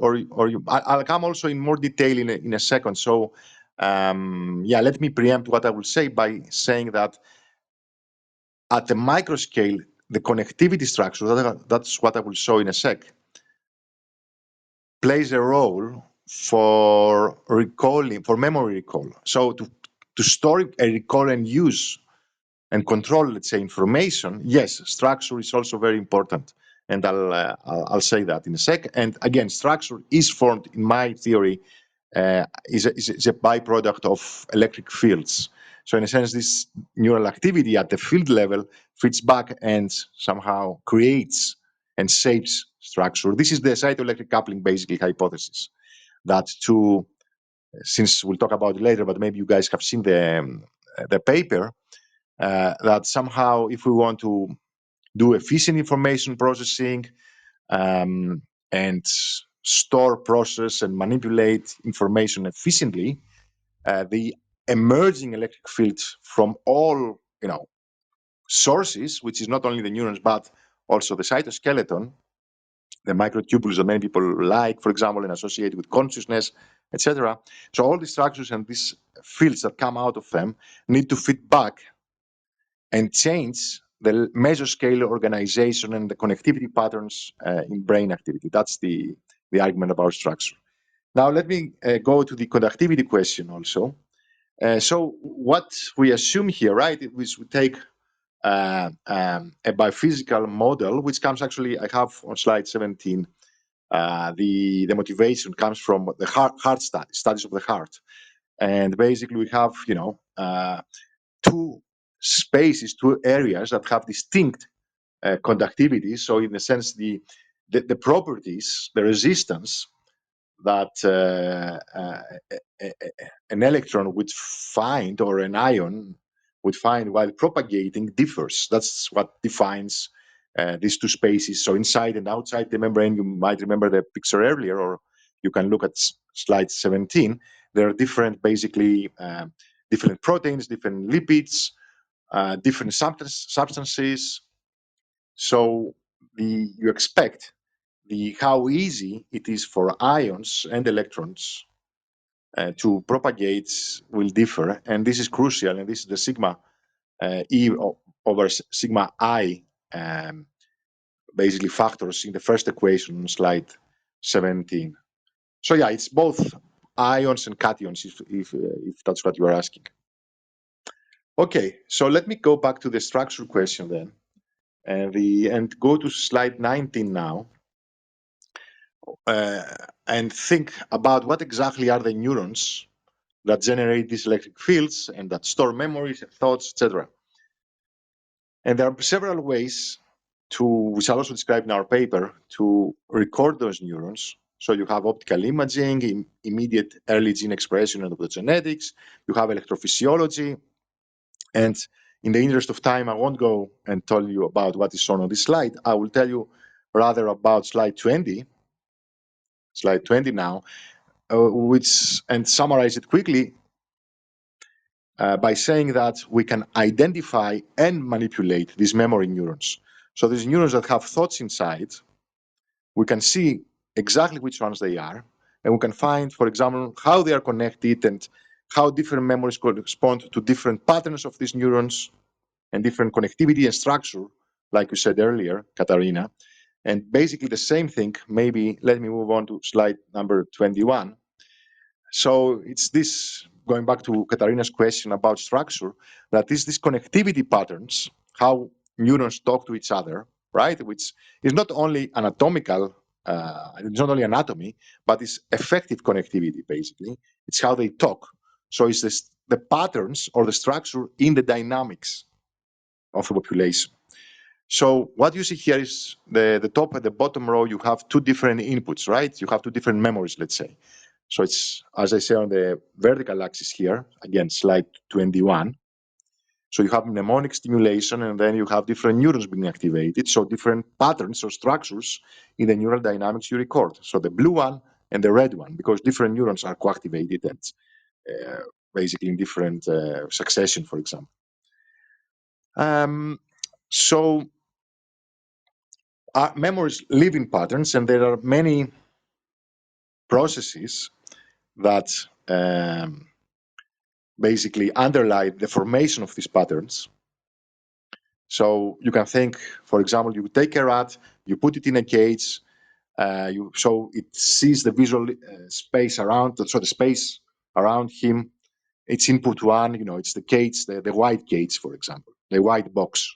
I'll come also in more detail in a second. So, yeah, let me preempt what I will say by saying that at the micro scale, the connectivity structure, that's what I will show in a sec, plays a role for recalling, for memory recall. So to store and recall and use and control, let's say, information, yes, structure is also very important. And I'll say that in a sec. And again, structure is formed, in my theory, is a byproduct of electric fields. So in a sense, this neural activity at the field level fits back and somehow creates and shapes structure. This is the cytoelectric coupling, basically, hypothesis. That since we'll talk about it later, but maybe you guys have seen the paper, that somehow if we want to do efficient information processing, and store, process, and manipulate information efficiently, the emerging electric field from all sources, which is not only the neurons but also the cytoskeleton, the microtubules that many people like, for example, and associated with consciousness, etc. So all these structures and these fields that come out of them need to fit back and change the mesoscale organization and the connectivity patterns in brain activity. That's the argument about structure. Now, let me go to the conductivity question also. So what we assume here, right, is we take a biophysical model, which comes actually, I have on slide 17, the motivation comes from the heart studies of the heart. And basically we have, two spaces, two areas that have distinct conductivity. So in a sense, the properties, the resistance, that an electron would find, or an ion would find while propagating, differs. That's what defines these two spaces. So inside and outside the membrane, you might remember the picture earlier, or you can look at slide 17. There are different, basically, different proteins, different lipids, different substances. So you expect how easy it is for ions and electrons to propagate will differ, and this is crucial, and this is the sigma E over sigma I basically factors in the first equation on slide 17. So yeah, it's both ions and cations, if that's what you are asking. Okay, so let me go back to the structure question then, and go to slide 19 now, and think about what exactly are the neurons that generate these electric fields and that store memories and thoughts, etc. And there are several ways to, which are also described in our paper, to record those neurons. So you have optical imaging, immediate early gene expression and optogenetics, you have electrophysiology, and in the interest of time, I won't go and tell you about what is shown on this slide. I will tell you rather about slide 20 now, and summarize it quickly by saying that we can identify and manipulate these memory neurons. So these neurons that have thoughts inside, we can see exactly which ones they are, and we can find, for example, how they are connected and how different memories correspond to different patterns of these neurons and different connectivity and structure, like you said earlier, Katarina. And basically the same thing, maybe let me move on to slide number 21. So it's this, going back to Katarina's question about structure, that is these connectivity patterns, how neurons talk to each other, right? Which is not only anatomical, it's not only anatomy, but it's effective connectivity, basically. It's how they talk. So it's this, the patterns or the structure in the dynamics of a population. So what you see here is the top and the bottom row, you have two different inputs, right? You have two different memories, let's say. So it's, as I say, on the vertical axis here, again, slide 21. So you have mnemonic stimulation, and then you have different neurons being activated. So different patterns or structures in the neural dynamics you record. So the blue one and the red one, because different neurons are co-activated and basically in different succession, for example. So memories live in patterns, and there are many processes that basically underlie the formation of these patterns. So you can think, for example, you take a rat, you put it in a cage, so it sees the visual space around, so the space around him, it's input one, it's the cage, the white cage, for example, the white box.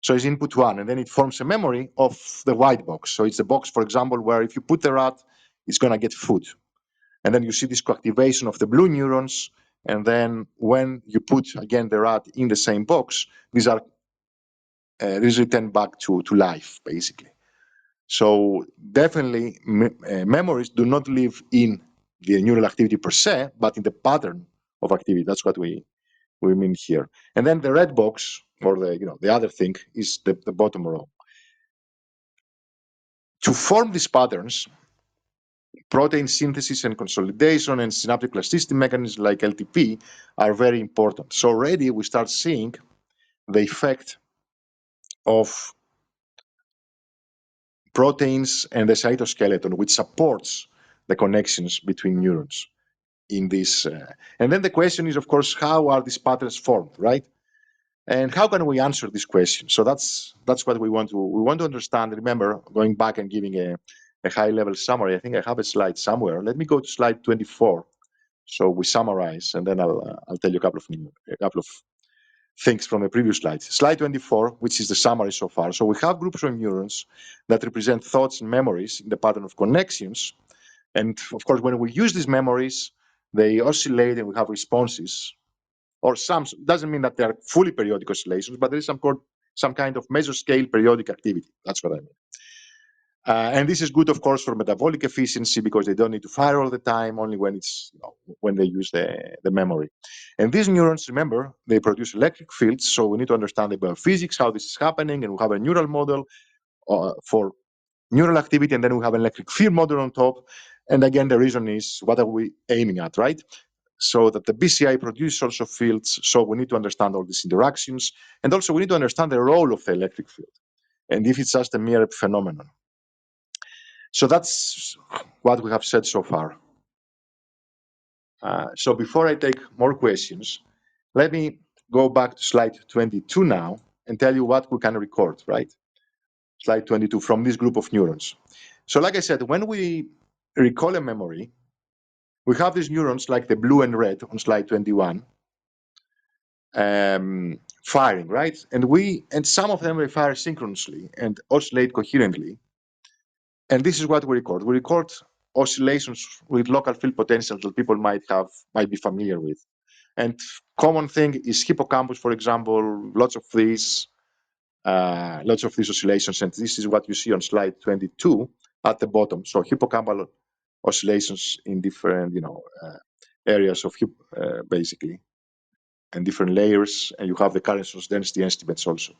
So it's input one, and then it forms a memory of the white box. So it's a box, for example, where if you put the rat, it's going to get food. And then you see this co-activation of the blue neurons. And then when you put, again, the rat in the same box, these are return back to life, basically. So definitely memories do not live in the neural activity per se, but in the pattern of activity. That's what we mean here. And then the red box, or the other thing, is the bottom row. To form these patterns, protein synthesis and consolidation and synaptic plasticity mechanisms like LTP are very important. So already we start seeing the effect of proteins and the cytoskeleton, which supports the connections between neurons in this. And then the question is, of course, how are these patterns formed, right? And how can we answer this question? So that's what we want to understand. Remember, going back and giving a high-level summary. I think I have a slide somewhere. Let me go to slide 24. So we summarize, and then I'll tell you a couple of things from the previous slide. Slide 24, which is the summary so far. So we have groups of neurons that represent thoughts and memories in the pattern of connections. And of course, when we use these memories, they oscillate and we have responses. Or some, doesn't mean that they are fully periodic oscillations, but there is some kind of mesoscale periodic activity. That's what I mean. And this is good, of course, for metabolic efficiency because they don't need to fire all the time, only when it's when they use the memory. And these neurons, remember, they produce electric fields. So we need to understand the biophysics, how this is happening, and we have a neural model for neural activity, and then we have an electric field model on top. And again, the reason is what are we aiming at, right? So that the BCI produces also fields. So we need to understand all these interactions, and also we need to understand the role of the electric field, and if it's just a mere phenomenon. So that's what we have said so far. So before I take more questions, let me go back to slide 22 now and tell you what we can record, right? Slide 22 from this group of neurons. So like I said, when we recall a memory, we have these neurons like the blue and red on slide 21 firing, right? And some of them they fire synchronously and oscillate coherently. And this is what we record. We record oscillations with local field potentials that people might be familiar with. And common thing is hippocampus, for example, lots of these oscillations. And this is what you see on slide 22 at the bottom. So hippocampal oscillations in different, areas of basically, and different layers. And you have the current source density estimates also.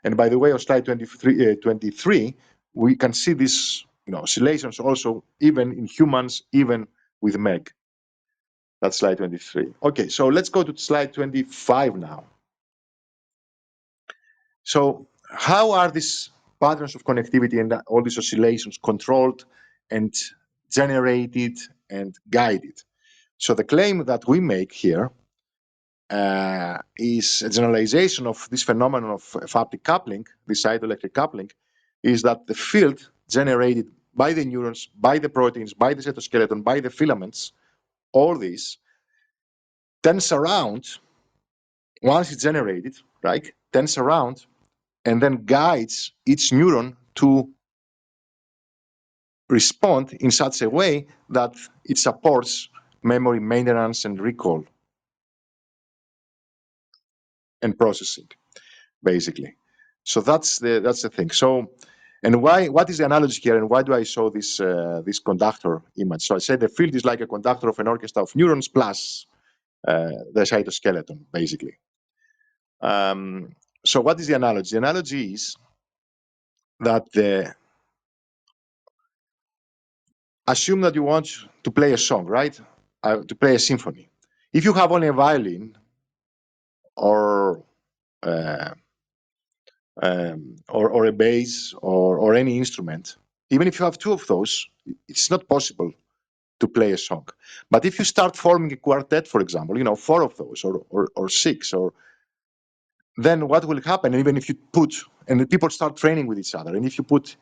And by the way, on slide 23, we can see these oscillations also even in humans, even with MEG. That's slide 23. Okay, so let's go to slide 25 now. So how are these patterns of connectivity and all these oscillations controlled and generated and guided? So the claim that we make here is a generalization of this phenomenon of haptic coupling, this cytoelectric coupling, is that the field generated by the neurons, by the proteins, by the cytoskeleton, by the filaments, all this turns around once it's generated, right? Turns around and then guides each neuron to respond in such a way that it supports memory maintenance and recall and processing, basically. So that's the thing. So, and what is the analogy here, and why do I show this this conductor image? So I say the field is like a conductor of an orchestra of neurons plus the cytoskeleton, basically. So what is the analogy? The analogy is that assume that you want to play a song, right? To play a symphony. If you have only a violin or or a bass or any instrument, even if you have two of those, it's not possible to play a song. But if you start forming a quartet, for example, four of those or six, or then what will happen? Even if you put, and the people start training with each other, and if you put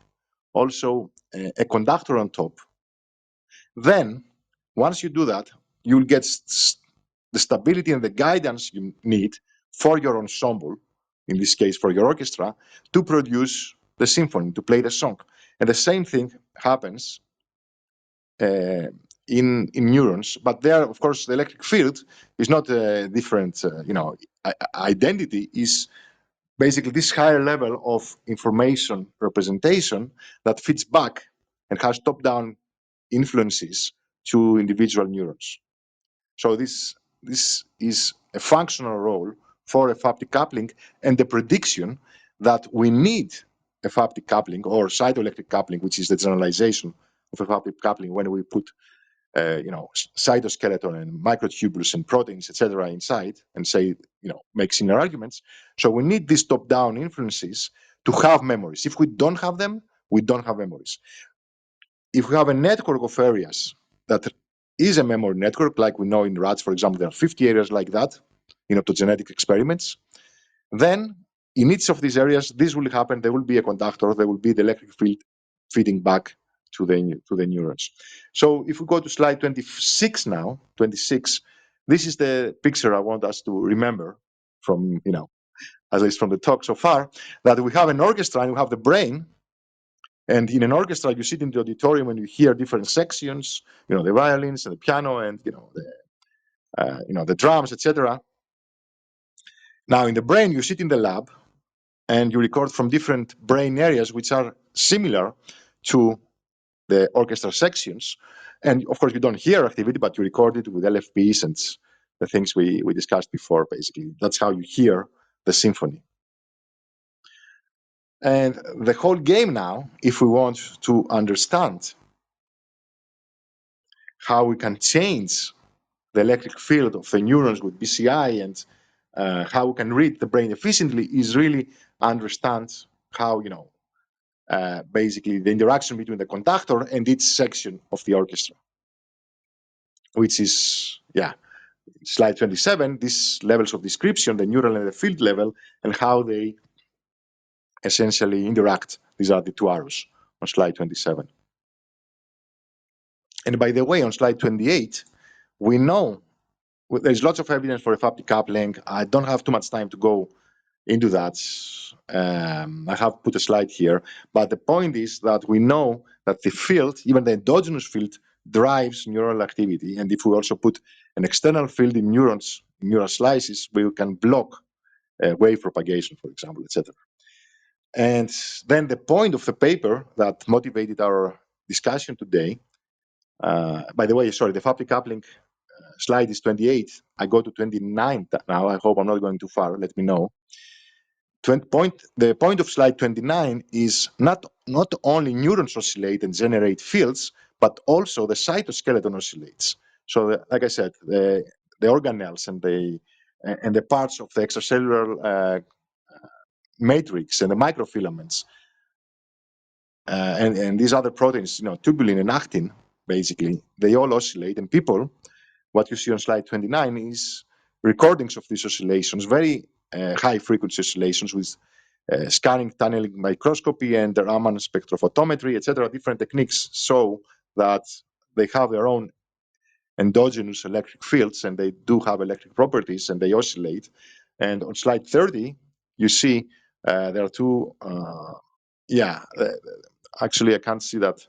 also a conductor on top, then once you do that, you'll get the stability and the guidance you need for your ensemble, in this case for your orchestra, to produce the symphony, to play the song. And the same thing happens in neurons, but there, of course, the electric field is not a different, identity. Is basically this higher level of information representation that feeds back and has top-down influences to individual neurons. So this is a functional role for a haptic coupling, and the prediction that we need a haptic coupling or cytoelectric coupling, which is the generalization of a haptic coupling when we put cytoskeleton and microtubules and proteins, etc., inside, and say, make similar arguments. So we need these top-down influences to have memories. If we don't have them, we don't have memories. If we have a network of areas that is a memory network, like we know in rats, for example, there are 50 areas like that in optogenetic experiments, then in each of these areas, this will happen. There will be a conductor, there will be the electric field feeding back to the neurons. So if we go to slide 26 now, 26, this is the picture I want us to remember from, at least from the talk so far, that we have an orchestra and we have the brain. And in an orchestra, you sit in the auditorium and you hear different sections, the violins and the piano and, the drums, etc. Now in the brain, you sit in the lab and you record from different brain areas, which are similar to the orchestra sections. And of course, you don't hear activity, but you record it with LFPs and the things we discussed before, basically. That's how you hear the symphony. And the whole game now, if we want to understand how we can change the electric field of the neurons with BCI and how we can read the brain efficiently, is really understand how, basically the interaction between the conductor and each section of the orchestra, which is, slide 27, these levels of description, the neural and the field level, and how they essentially interact. These are the two arrows on slide 27. And by the way, on slide 28, we know there's lots of evidence for FAP decoupling. I don't have too much time to go into that. I have put a slide here, but the point is that we know that the field, even the endogenous field, drives neural activity. And if we also put an external field in neurons, in neural slices, we can block wave propagation, for example, etc. And then the point of the paper that motivated our discussion today, by the way, sorry, the FAP decoupling slide is 28. I go to 29 now. I hope I'm not going too far. Let me know. The point of slide 29 is not only neurons oscillate and generate fields, but also the cytoskeleton oscillates. So, like I said, the organelles and the parts of the extracellular matrix and the microfilaments and these other proteins, tubulin and actin, basically, they all oscillate. And people, what you see on slide 29 is recordings of these oscillations, very high frequency oscillations with scanning tunneling microscopy and the Raman spectrophotometry, etc. Different techniques show that they have their own endogenous electric fields and they do have electric properties and they oscillate. And on slide 30, you see there are two, actually I can't see that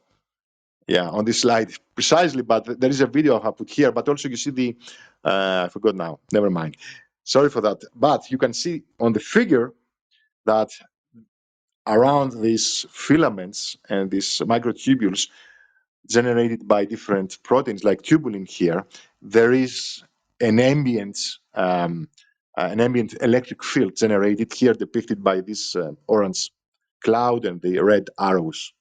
on this slide precisely, but there is a video I have put here, but also you see the, I forgot now, never mind. Sorry for that. But you can see on the figure that around these filaments and these microtubules generated by different proteins like tubulin here, there is an ambient electric field generated here, depicted by this orange cloud and the red arrows.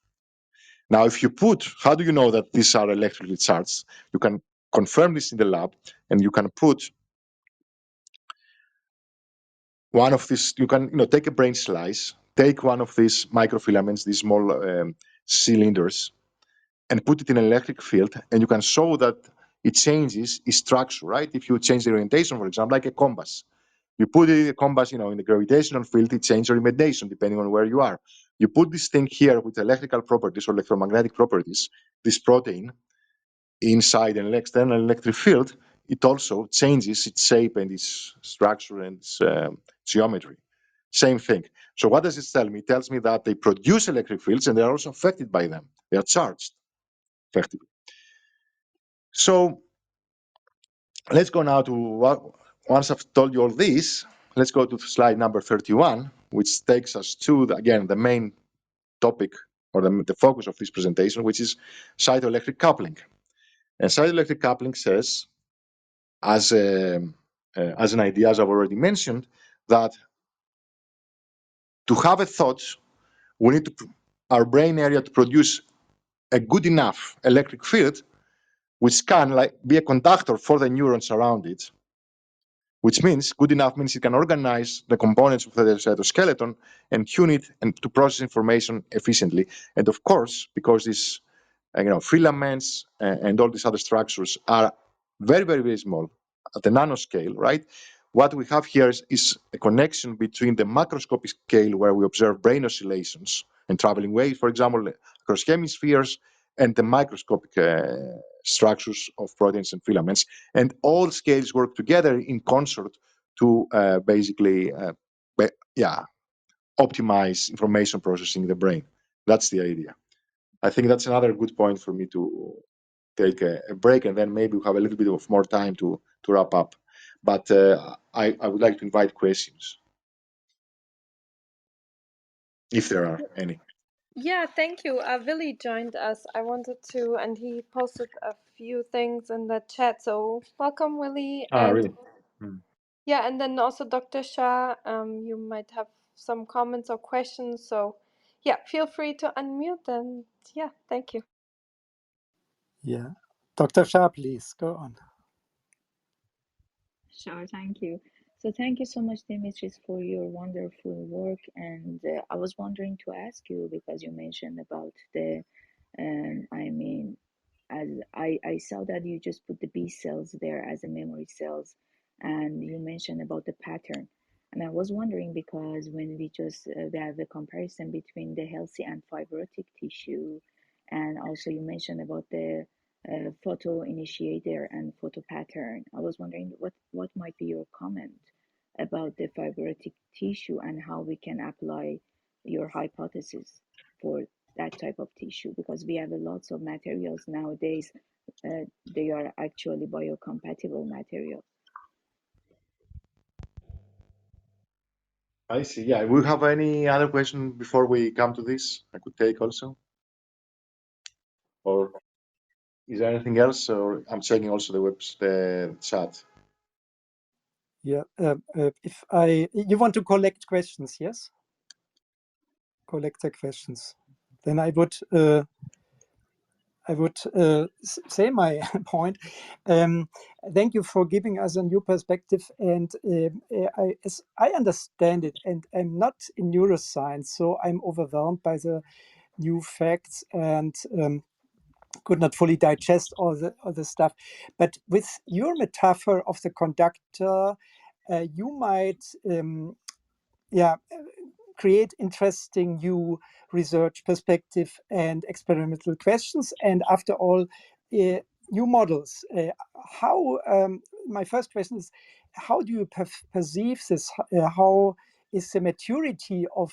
Now, if you put, how do you know that these are electrically charged? You can confirm this in the lab, and you can put one of these, you can take a brain slice, take one of these microfilaments, these small cylinders, and put it in an electric field, and you can show that it changes its structure, right? If you change the orientation, for example, like a compass. You put a compass, in the gravitational field, it changes orientation depending on where you are. You put this thing here with electrical properties or electromagnetic properties, this protein, inside an external electric field, it also changes its shape and its structure and its geometry. Same thing. So what does it tell me? It tells me that they produce electric fields and they are also affected by them. They are charged, effectively. So let's go now to once I've told you all this, let's go to slide number 31, which takes us to, again, the main topic or the focus of this presentation, which is cytoelectric coupling. And cytoelectric coupling says, as an idea, as I've already mentioned, that to have a thought, we need our brain area to produce a good enough electric field, which can be a conductor for the neurons around it, which means good enough means it can organize the components of the cytoskeleton and tune it and to process information efficiently. And of course, because these filaments and all these other structures are very, very, very small at the nanoscale, right? What we have here is a connection between the macroscopic scale, where we observe brain oscillations and traveling waves, for example, across hemispheres, and the microscopic structures of proteins and filaments. And all scales work together in concert to basically optimize information processing in the brain. That's the idea. I think that's another good point for me to take a break, and then maybe we'll have a little bit of more time to wrap up. But I would like to invite questions, if there are any. Yeah, thank you. Willie joined us. I wanted to, and he posted a few things in the chat. So welcome, Willie. Ah, And really? Hmm. yeah, and then also Dr. Shah, you might have some comments or questions. So yeah, feel free to unmute and yeah, thank you. Yeah. Dr. Shah, please go on. Sure, thank you. So thank you so much, Dimitris, for your wonderful work. And I was wondering to ask you because you mentioned about the, I mean, as I saw that you just put the B cells there as a memory cells, and you mentioned about the pattern. And I was wondering because when we just we have a comparison between the healthy and fibrotic tissue, and also you mentioned about the photo initiator and photo pattern. I was wondering what might be your comment about the fibrotic tissue and how we can apply your hypothesis for that type of tissue, because we have lots of materials nowadays. They are actually biocompatible materials. I see. Yeah. We have any other question before we come to this? I could take also, or is there anything else? Or I'm checking also the chat. Yeah. If you want to collect questions, yes? Collect the questions. Then I would say my point. Thank you for giving us a new perspective. And as I understand it, and I'm not in neuroscience, so I'm overwhelmed by the new facts and could not fully digest all the stuff. But with your metaphor of the conductor, you might, create interesting new research perspective and experimental questions. And after all, new models. How my first question is, how do you perceive this? How is the maturity of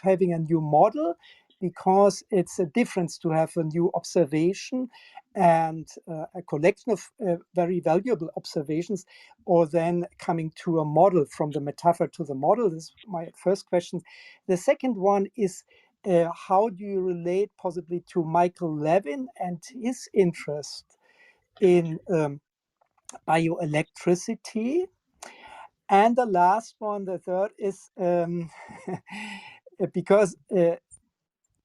having a new model? Because it's a difference to have a new observation and a collection of very valuable observations, or then coming to a model, from the metaphor to the model. This is my first question. The second one is, how do you relate possibly to Michael Levin and his interest in bioelectricity? And the last one, the third, is because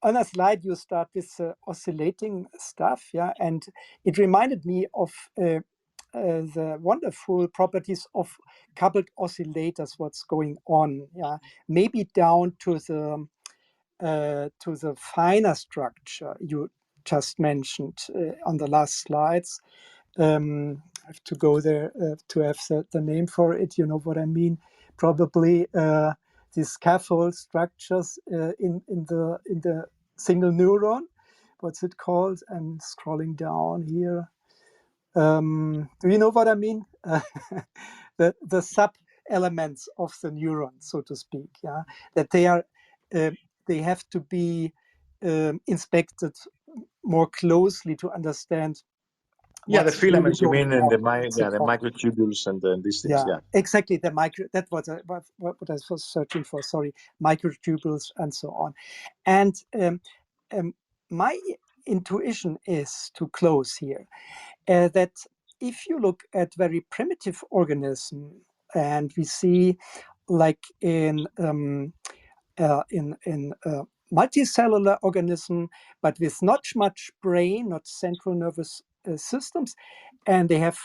on a slide you start with oscillating stuff, yeah, and it reminded me of the wonderful properties of coupled oscillators. What's going on? Yeah, maybe down to the finer structure you just mentioned on the last slides. I have to go there to have the name for it. You know what I mean? Probably these scaffold structures in the single neuron. What's it called? I'm scrolling down here. Do you know what I mean? The sub elements of the neuron, so to speak. Yeah, that they have to be inspected more closely to understand Yeah, the what's really filaments you going mean, and on. the microtubules and these things. Yeah, Yeah. exactly. The micro, that was what I was searching for. Sorry, microtubules and so on. And um, my intuition is, to close here, that if you look at very primitive organism, and we see, like in multicellular organism, but with not much brain, not central nervous systems, and they have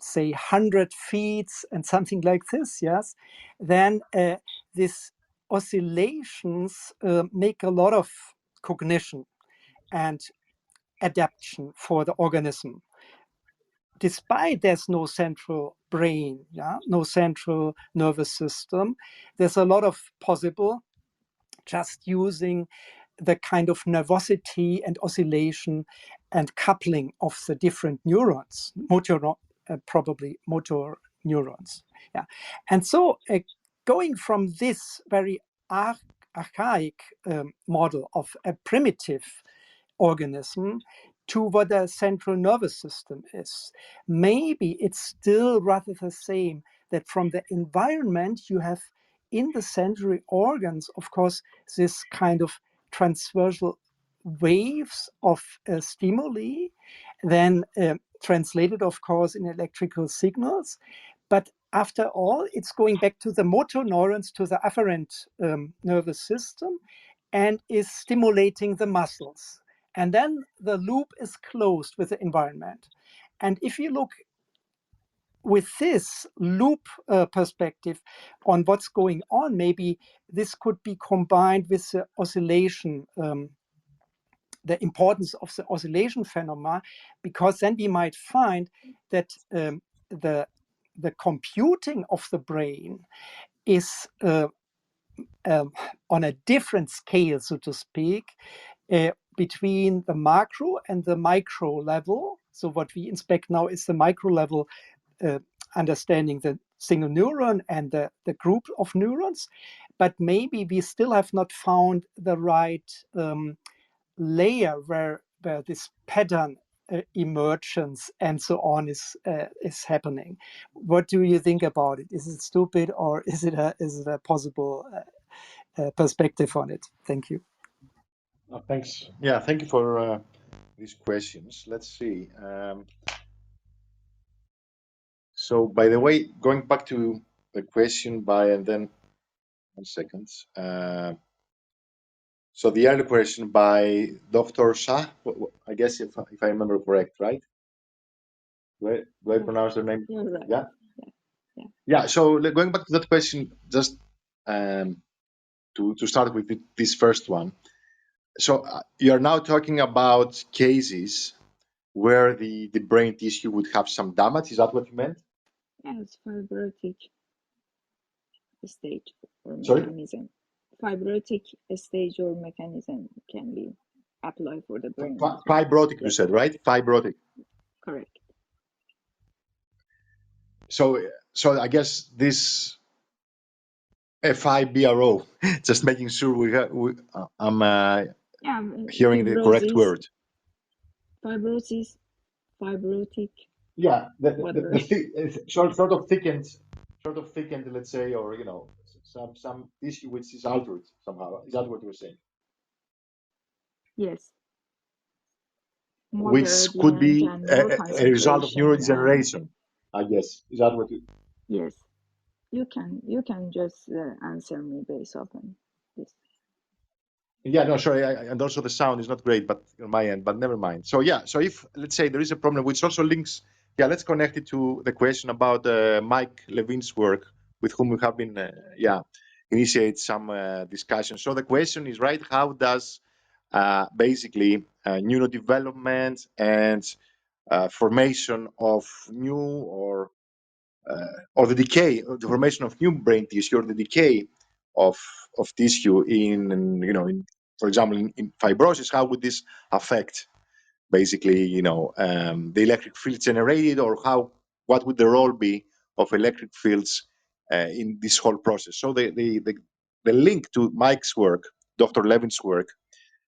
say 100 feet and something like this, yes, then these oscillations make a lot of cognition and adaptation for the organism. Despite there's no central brain, yeah, no central nervous system, there's a lot of possible just using the kind of nervosity and oscillation and coupling of the different neurons, probably motor neurons. Yeah, and so going from this very archaic model of a primitive organism to what a central nervous system is, maybe it's still rather the same, that from the environment you have in the sensory organs, of course, this kind of transversal waves of stimuli, then translated, of course, in electrical signals. But after all, it's going back to the motor neurons, to the afferent nervous system, and is stimulating the muscles. And then the loop is closed with the environment. And if you look with this loop perspective on what's going on, maybe this could be combined with the oscillation, the importance of the oscillation phenomena, because then we might find that the computing of the brain is on a different scale, so to speak, between the macro and the micro level. So what we inspect now is the micro level, understanding the single neuron and the group of neurons. But maybe we still have not found the right layer where this pattern emergence and so on is happening. What do you think about it? Is it stupid, or is it a possible perspective on it? Thank you. Thanks. Yeah, thank you for these questions. Let's see. So, by the way, going back to the question by, and then 1 second. So the earlier question by Dr. Shah, I guess if I remember correct, right? Do I pronounce her name? You're right. Yeah. Yeah. Yeah. So going back to that question, just to start with this first one. So you're now talking about cases where the brain tissue would have some damage. Is that what you meant? Yeah, it's fibrotic stage or Sorry? mechanism. Fibrotic stage or mechanism can be applied for the brain. Fibrotic, you Yes. said, right? Fibrotic. Correct. So I guess this FIBRO, just making sure I'm Yeah, hearing the correct fibrosis, word. fibrosis, fibrotic. Yeah, Whatever. sort of thickened, let's say, or some tissue which is altered somehow. Is that what you were saying? Yes. More Which could gradient be and more a result of concentration neurodegeneration, I guess. Is that what you? yes. You can just answer me based on this. Yeah, no, sorry, and also the sound is not great, but on my end, but never mind. So yeah, so if let's say there is a problem, which also links, yeah, let's connect it to the question about Mike Levine's work, with whom we have been, initiate some discussion. So the question is, right, how does basically neurodevelopment and formation of new or the decay, or the formation of new brain tissue, or the decay of tissue in for example, in fibrosis, how would this affect basically, the electric field generated, or what would the role be of electric fields in this whole process? So the link to Mike's work, Dr. Levin's work,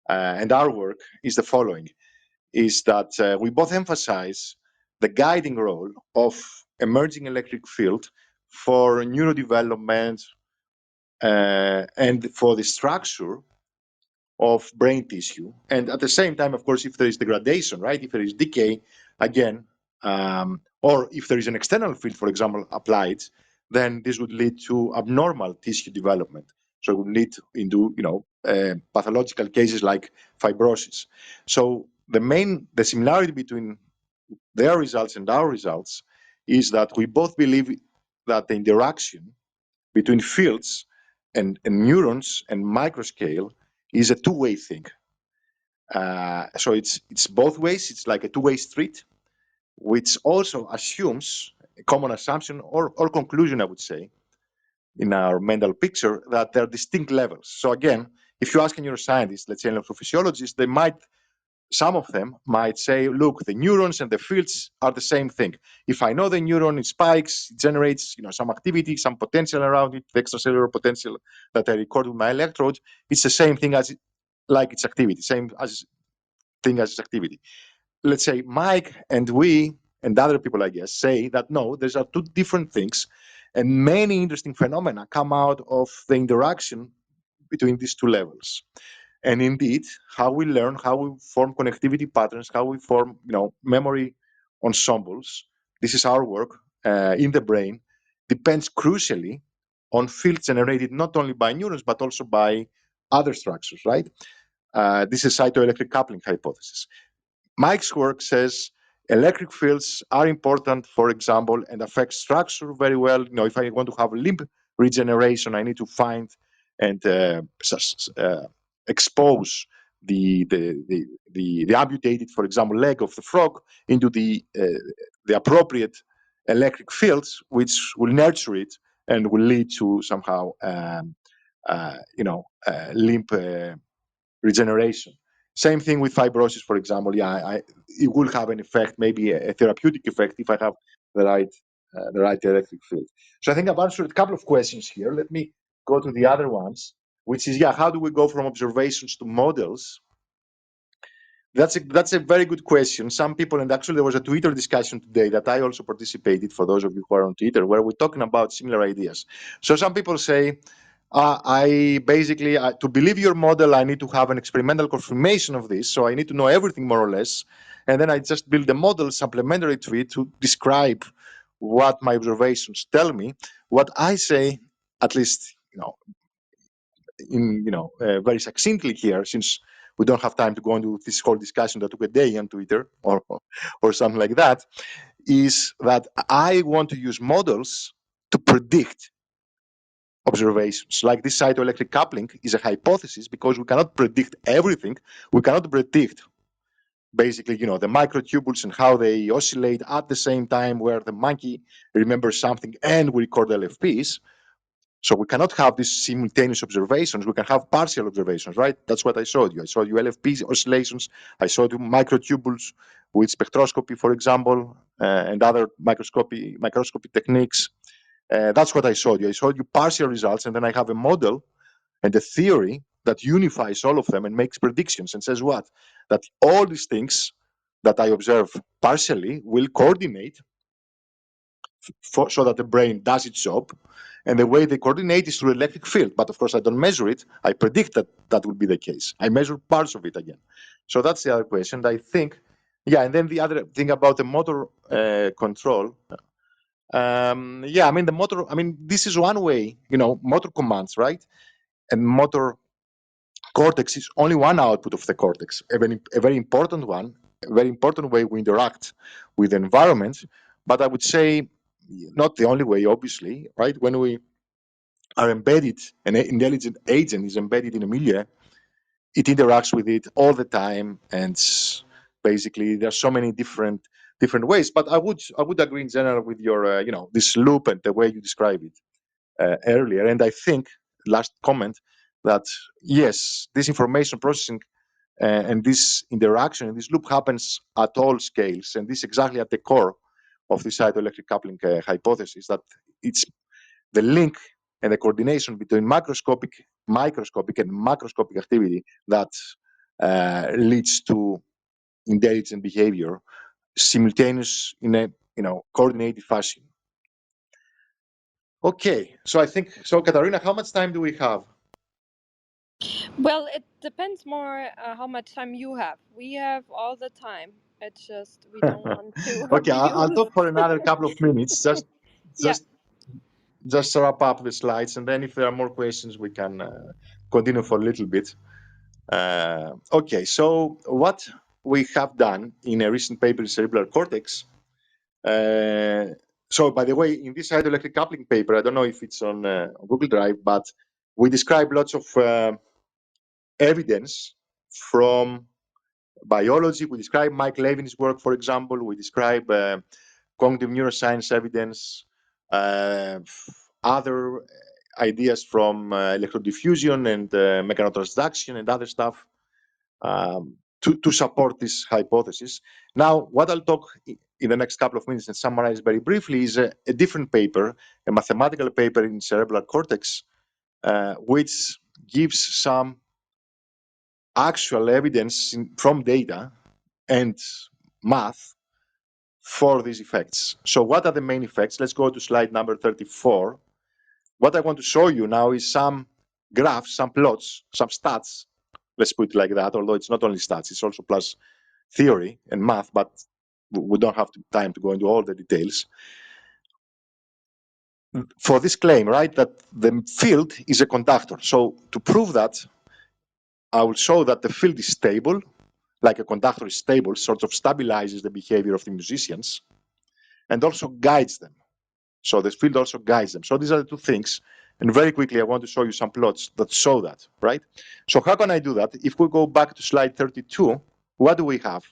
and our work is the following: is that we both emphasize the guiding role of emerging electric field for neurodevelopment and for the structure of brain tissue. And at the same time, of course, if there is degradation, right, if there is decay, again, or if there is an external field, for example, applied, then this would lead to abnormal tissue development. So it would lead into, pathological cases like fibrosis. So the similarity between their results and our results is that we both believe that the interaction between fields and neurons and microscale is a two-way thing. So it's both ways. It's like a two-way street, which also assumes a common assumption or conclusion, I would say, in our mental picture, that there are distinct levels. So again, if you ask a neuroscientist, let's say an electrophysiologist, some of them might say, look, the neurons and the fields are the same thing. If I know the neuron, it spikes, it generates some activity, some potential around it, the extracellular potential that I record with my electrode, it's the same thing as its activity, same as thing as its activity. Let's say Mike and we and other people, I guess, say that no, these are two different things, and many interesting phenomena come out of the interaction between these two levels. and indeed how we learn, how we form connectivity patterns, how we form, memory ensembles. This is our work in the brain. Depends crucially on fields generated not only by neurons but also by other structures, right? This is cytoelectric coupling hypothesis. Mike's work says electric fields are important, for example, and affect structure very well. If I want to have limb regeneration, I need to find and expose the amputated, for example, leg of the frog into the appropriate electric fields, which will nurture it and will lead to somehow limb regeneration. Same thing with fibrosis, for example. It will have an effect, maybe a therapeutic effect, if I have the right electric field. So I think I've answered a couple of questions here. Let me go to the other ones, which is, how do we go from observations to models? That's a very good question. Some people, and actually there was a Twitter discussion today that I also participated, for those of you who are on Twitter, where we're talking about similar ideas. So some people say, I basically, to believe your model, I need to have an experimental confirmation of this. So I need to know everything more or less. And then I just build a model supplementary to it to describe what my observations tell me. What I say, at least, very succinctly here, since we don't have time to go into this whole discussion that took a day on Twitter or something like that, is that I want to use models to predict observations. Like this cytoelectric coupling is a hypothesis because we cannot predict everything. We cannot predict basically, the microtubules and how they oscillate at the same time, where the monkey remembers something and we record LFPs. So we cannot have these simultaneous observations. We can have partial observations, right? That's what I showed you. I showed you LFP oscillations. I showed you microtubules with spectroscopy, for example, and other microscopy techniques. That's what I showed you. I showed you partial results, and then I have a model and a theory that unifies all of them and makes predictions and says what? That all these things that I observe partially will coordinate so that the brain does its job. And the way they coordinate is through electric field. But of course, I don't measure it. I predict that that will be the case. I measure parts of it again. So that's the other question. I think, and then the other thing about the motor control. The motor, this is one way, motor commands, right? And motor cortex is only one output of the cortex, a very important one, a very important way we interact with the environment. But I would say not the only way, obviously, right? When we are embedded, an intelligent agent is embedded in a milieu, it interacts with it all the time, and basically there are so many different ways. But I would agree in general with your, this loop and the way you describe it earlier. And I think, last comment, that yes, this information processing and this interaction and this loop happens at all scales, and this is exactly at the core of the cytoelectric coupling hypothesis, that it's the link and the coordination between microscopic and macroscopic activity that leads to intelligent behavior simultaneous in a coordinated fashion. Okay, so I think so. Katarina, how much time do we have? Well, it depends more how much time you have. We have all the time. It's just we don't want to Okay, I'll abuse. talk for another couple of minutes. Yeah. Just wrap up the slides, and then if there are more questions, we can continue for a little bit. Okay, so what we have done in a recent paper in cerebral cortex. So, by the way, in this cytoelectric coupling paper, I don't know if it's on Google Drive, but we describe lots of evidence from biology. We describe Mike Levin's work, for example. We describe cognitive neuroscience evidence, other ideas from electrodiffusion and mechanotransduction and other stuff to support this hypothesis. Now, what I'll talk in the next couple of minutes and summarize very briefly is a different paper, a mathematical paper in cerebral cortex, which gives some actual evidence from data and math for these effects. So what are the main effects? Let's go to slide number 34. What I want to show you now is some graphs, some plots, some stats Let's put it like that, although it's not only stats, it's also plus theory and math, but we don't have time to go into all the details. For this claim, right, that the field is a conductor. So to prove that, I will show that the field is stable, like a conductor is stable, sort of stabilizes the behavior of the musicians, and also guides them. So the field also guides them. So these are the two things. And very quickly, I want to show you some plots that show that, right? So how can I do that? If we go back to slide 32, what do we have?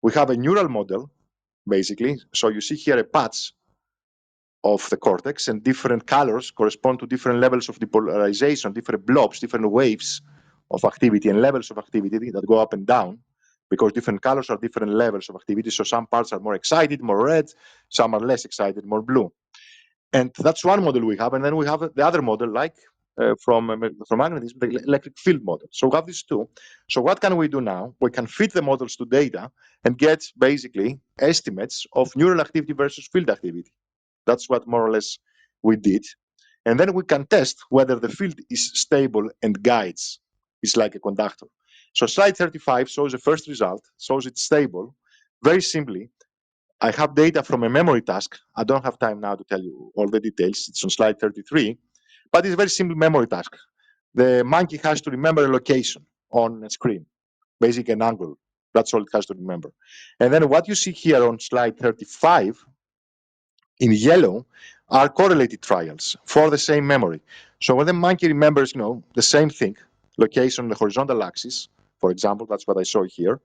We have a neural model, basically. So you see here a patch of the cortex, and different colors correspond to different levels of depolarization, different blobs, different waves of activity and levels of activity that go up and down, because different colors are different levels of activity. So some parts are more excited, more red, some are less excited, more blue. And that's one model we have. And then we have the other model, like from magnetism, the electric field model. So we have these two. So what can we do now? We can fit the models to data and get basically estimates of neural activity versus field activity. That's what more or less we did. And then we can test whether the field is stable and guides. It's like a conductor. So slide 35 shows the first result, shows it's stable. Very simply, I have data from a memory task. I don't have time now to tell you all the details. It's on slide 33, but it's a very simple memory task. The monkey has to remember a location on a screen, basically an angle. That's all it has to remember. And then what you see here on slide 35 in yellow are correlated trials for the same memory. So when the monkey remembers, the same thing, location on the horizontal axis, for example, that's what I saw here,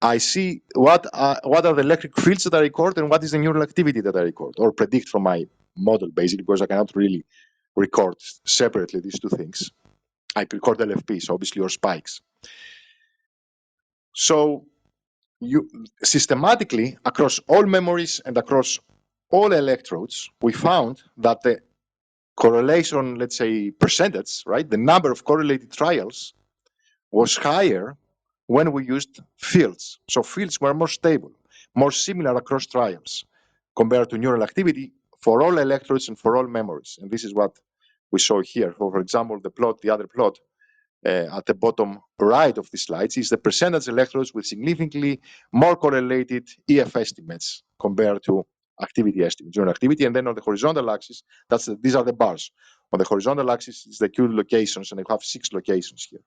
I see what are the electric fields that I record and what is the neural activity that I record or predict from my model, basically, because I cannot really record separately these two things. I record LFPs, obviously, or spikes. So you systematically, across all memories and across all electrodes, we found that the correlation, let's say, percentage, right, the number of correlated trials was higher when we used fields. So fields were more stable, more similar across trials compared to neural activity for all electrodes and for all memories. And this is what we saw here. For example, the other plot at the bottom right of the slides is the percentage electrodes with significantly more correlated EF estimates compared to activity estimates, neural activity. And then on the horizontal axis, these are the bars. On the horizontal axis is the Q locations, and I have 6 locations here.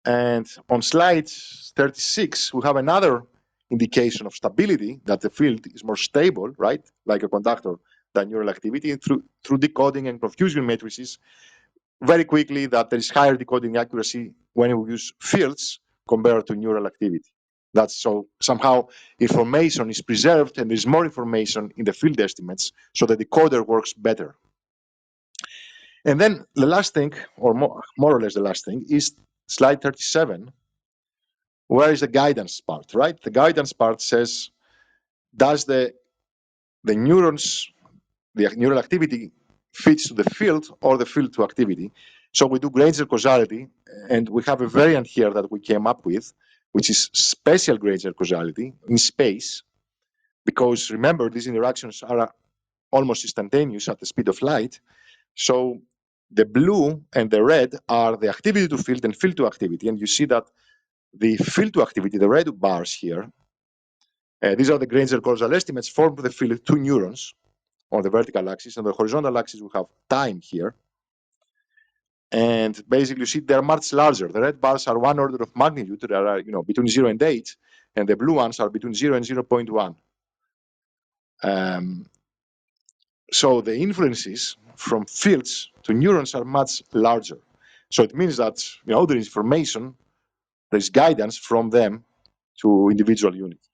And on slide 36, we have another indication of stability, that the field is more stable, right, like a conductor, than neural activity through decoding and confusion matrices. Very quickly, that there is higher decoding accuracy when we use fields compared to neural activity. That's so somehow information is preserved and there's more information in the field estimates, so the decoder works better. And then the last thing, or more or less the last thing, is slide 37. Where is the guidance part, right? The guidance part says, does the neurons, the neural activity fits to the field or the field to activity? So we do Granger causality, and we have a variant here that we came up with, which is special Granger causality in space, because remember, these interactions are almost instantaneous at the speed of light. So the blue and the red are the activity to field and field to activity, and you see that the field to activity, the red bars here, these are the Granger causal estimates for the field to neurons on the vertical axis. On the horizontal axis, we have time here. And basically, you see they're much larger. The red bars are 1 order of magnitude. They are, between 0 and 8, and the blue ones are between 0 and 0.1. So the influences from fields to neurons are much larger. So it means that there is information, there's guidance from them to individual units.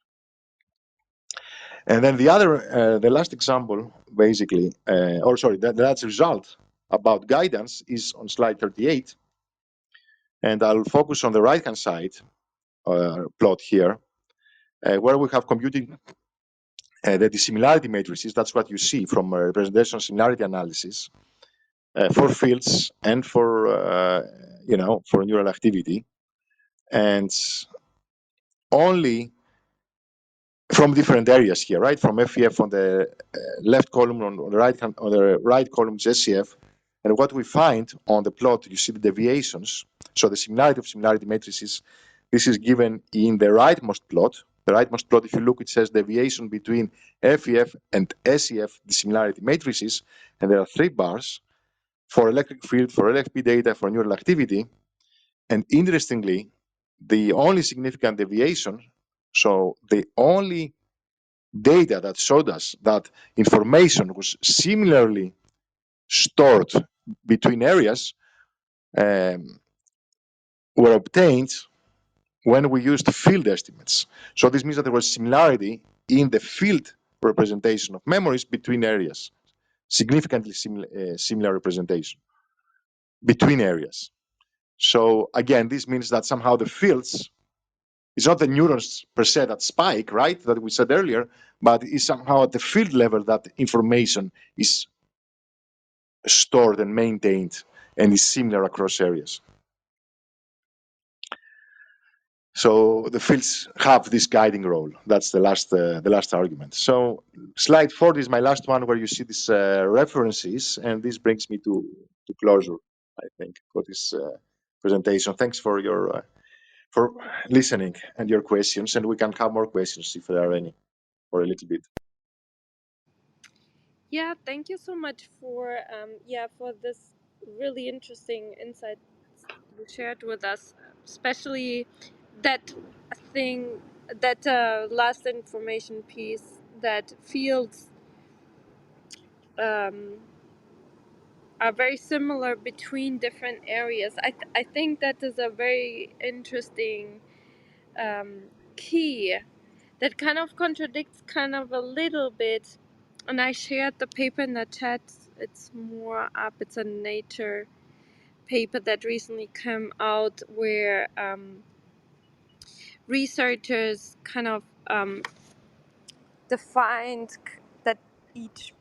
And then the last example, basically, the last result about guidance is on slide 38. And I'll focus on the right-hand side plot here, where we have computing the dissimilarity matrices. That's what you see from representation similarity analysis for fields and for neural activity, and only from different areas here, right? From FEF on the left column, on the right column is SCF, And what we find on the plot, you see the deviations. So the similarity of similarity matrices, this is given in the rightmost plot. The rightmost plot, if you look, it says deviation between FEF and SEF dissimilarity matrices, and there are 3 bars for electric field, for LFP data, for neural activity. And interestingly, the only significant deviation, so the only data that showed us that information was similarly stored between areas were obtained when we used field estimates. So this means that there was similarity in the field representation of memories between areas, significantly similar representation between areas. So again, this means that somehow the fields, it's not the neurons per se that spike, right, that we said earlier, but it's somehow at the field level that information is stored and maintained and is similar across areas. So the fields have this guiding role. That's the last argument. So slide 40 is my last one, where you see these references, and this brings me to closure, I think, for this presentation. Thanks for your for listening and your questions, and we can have more questions if there are any, for a little bit. Yeah, thank you so much for for this really interesting insight you shared with us, especially that thing, that last information piece, that fields um, are very similar between different areas. I think that is a very interesting key that kind of contradicts kind of a little bit. And I shared the paper in the chat. It's more up. It's a Nature paper that recently came out, where researchers kind of defined that each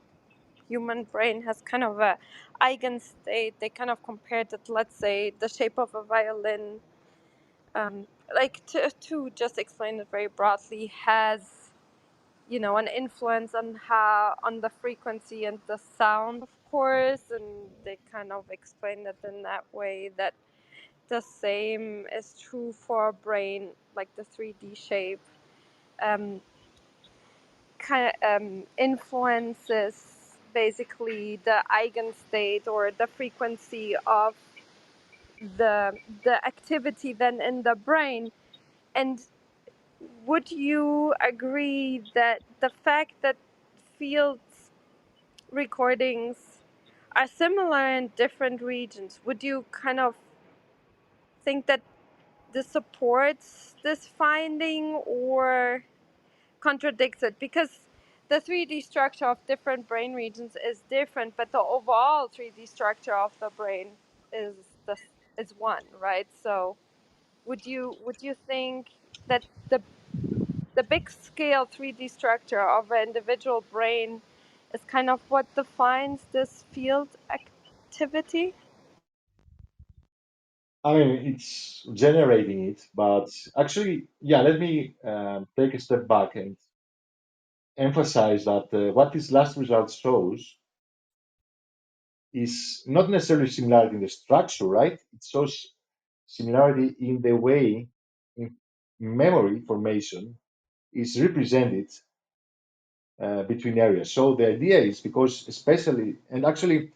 human brain has kind of a eigenstate. They kind of compared it, let's say, the shape of a violin, like to just explain it very broadly, has, you know, an influence on how, on the frequency and the sound, of course, and they kind of explained it in that way, that the same is true for a brain, like the 3D shape um, kind of influences basically the eigenstate or the frequency of the activity then in the brain. And would you agree that the fact that fields recordings are similar in different regions, would you kind of think that this supports this finding or contradicts it? Because the 3D structure of different brain regions is different, but the overall 3D structure of the brain is the is one, right? So would you think that the big scale 3D structure of an individual brain is kind of what defines this field activity? I mean, it's generating it, but actually, yeah, let me take a step back and emphasize that what this last result shows is not necessarily similarity in the structure, right? It shows similarity in the way in memory formation is represented between areas. So the idea is, because especially, and actually,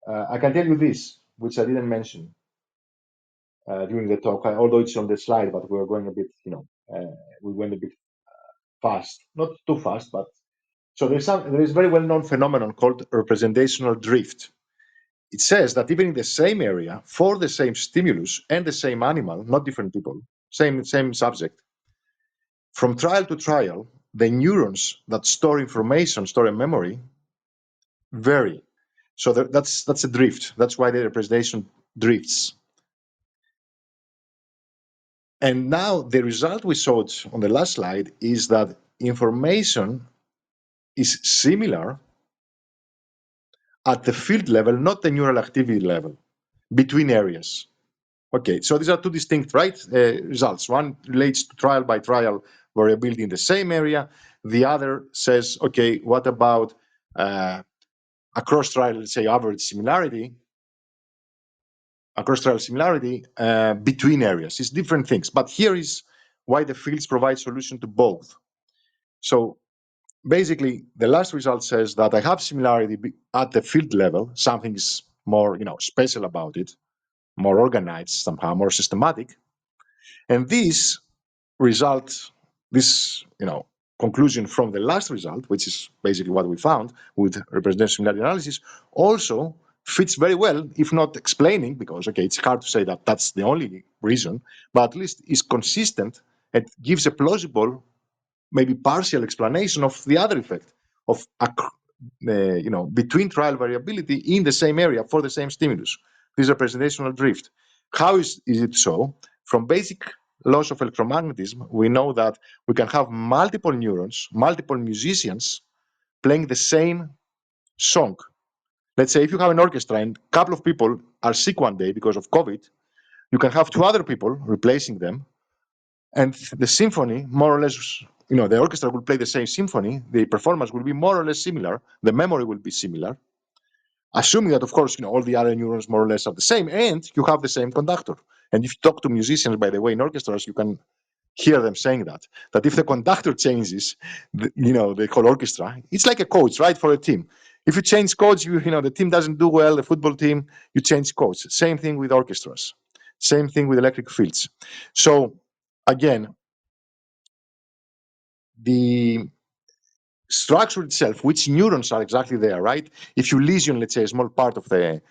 I can tell you this, which I didn't mention during the talk, although it's on the slide, but we're going a bit, we went a bit fast, not too fast, but so there is very well-known phenomenon called representational drift. It says that even in the same area, for the same stimulus and the same animal, not different people, same subject, from trial to trial, the neurons that store information, store a memory, vary. So that's a drift. That's why the representation drifts. And now the result we saw on the last slide is that information is similar at the field level, not the neural activity level, between areas. Okay, so these are two distinct results. One relates to trial by trial variability in the same area. The other says, okay, what about across trial, let's say, average similarity? across trial similarity between areas. It's different things. But here is why the fields provide solution to both. So basically, the last result says that I have similarity at the field level. Something is more, special about it, more organized somehow, more systematic. And this conclusion from the last result, which is basically what we found with representative similarity analysis, also fits very well, if not explaining, because it's hard to say that that's the only reason, but at least is consistent and gives a plausible, maybe partial explanation of the other effect of between trial variability in the same area for the same stimulus. This representational drift. How is it so? From basic laws of electromagnetism, we know that we can have multiple neurons, multiple musicians playing the same song. Let's say if you have an orchestra and a couple of people are sick one day because of COVID, you can have two other people replacing them, and the symphony, more or less, the orchestra will play the same symphony, the performance will be more or less similar, the memory will be similar, assuming that, of course, all the other neurons more or less are the same, and you have the same conductor. And if you talk to musicians, by the way, in orchestras, you can hear them saying that if the conductor changes, the whole orchestra, it's like a coach, right, for a team. If you change coach, the team doesn't do well, the football team, you change coach. Same thing with orchestras. Same thing with electric fields. So, again, the structure itself, which neurons are exactly there, right? If you lesion, let's say, a small part of the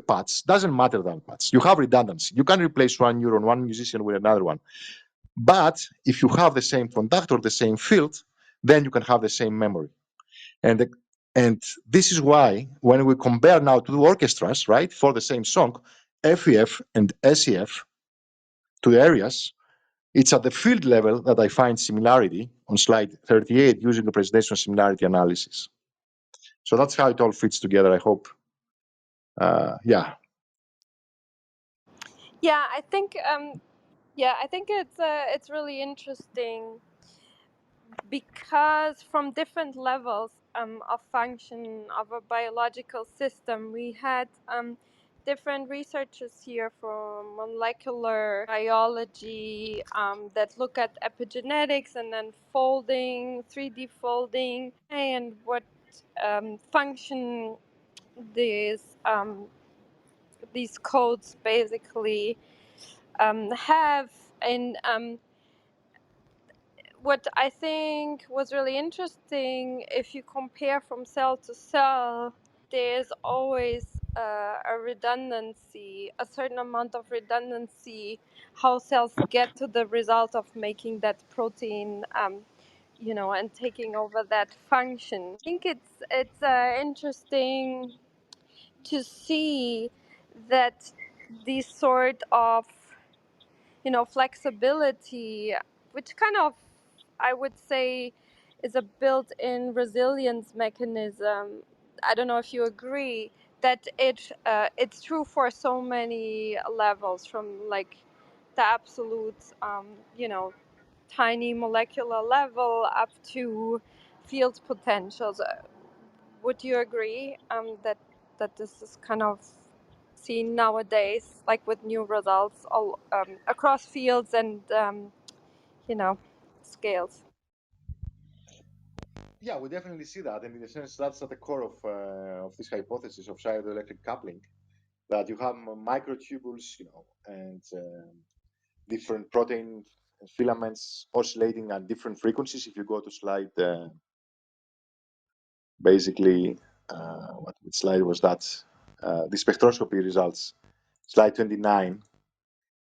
parts, doesn't matter that much. You have redundancy. You can replace one neuron, one musician with another one. But if you have the same conductor, the same field, then you can have the same memory. And this is why when we compare now two orchestras, right, for the same song, FEF and SEF, to the areas, it's at the field level that I find similarity on slide 38 using the representational similarity analysis. So that's how it all fits together, I hope. Yeah. Yeah, I think it's really interesting because from different levels of function of a biological system, we had different researchers here from molecular biology that look at epigenetics and then folding, 3D folding, and what function these codes basically have. And what I think was really interesting, if you compare from cell to cell, there's always a redundancy, a certain amount of redundancy, how cells get to the result of making that protein, and taking over that function. I think it's interesting to see that these sort of flexibility, which kind of, I would say, is a built-in resilience mechanism. I don't know if you agree that it's true for so many levels, from like the absolute, tiny molecular level up to field potentials. Would you agree that this is kind of seen nowadays, like with new results all across fields and scales? Yeah, we definitely see that. And in a sense, that's at the core of this hypothesis of cytoelectric coupling, that you have microtubules, and different protein filaments oscillating at different frequencies. If you go to slide, basically, what slide was that? The spectroscopy results, slide 29.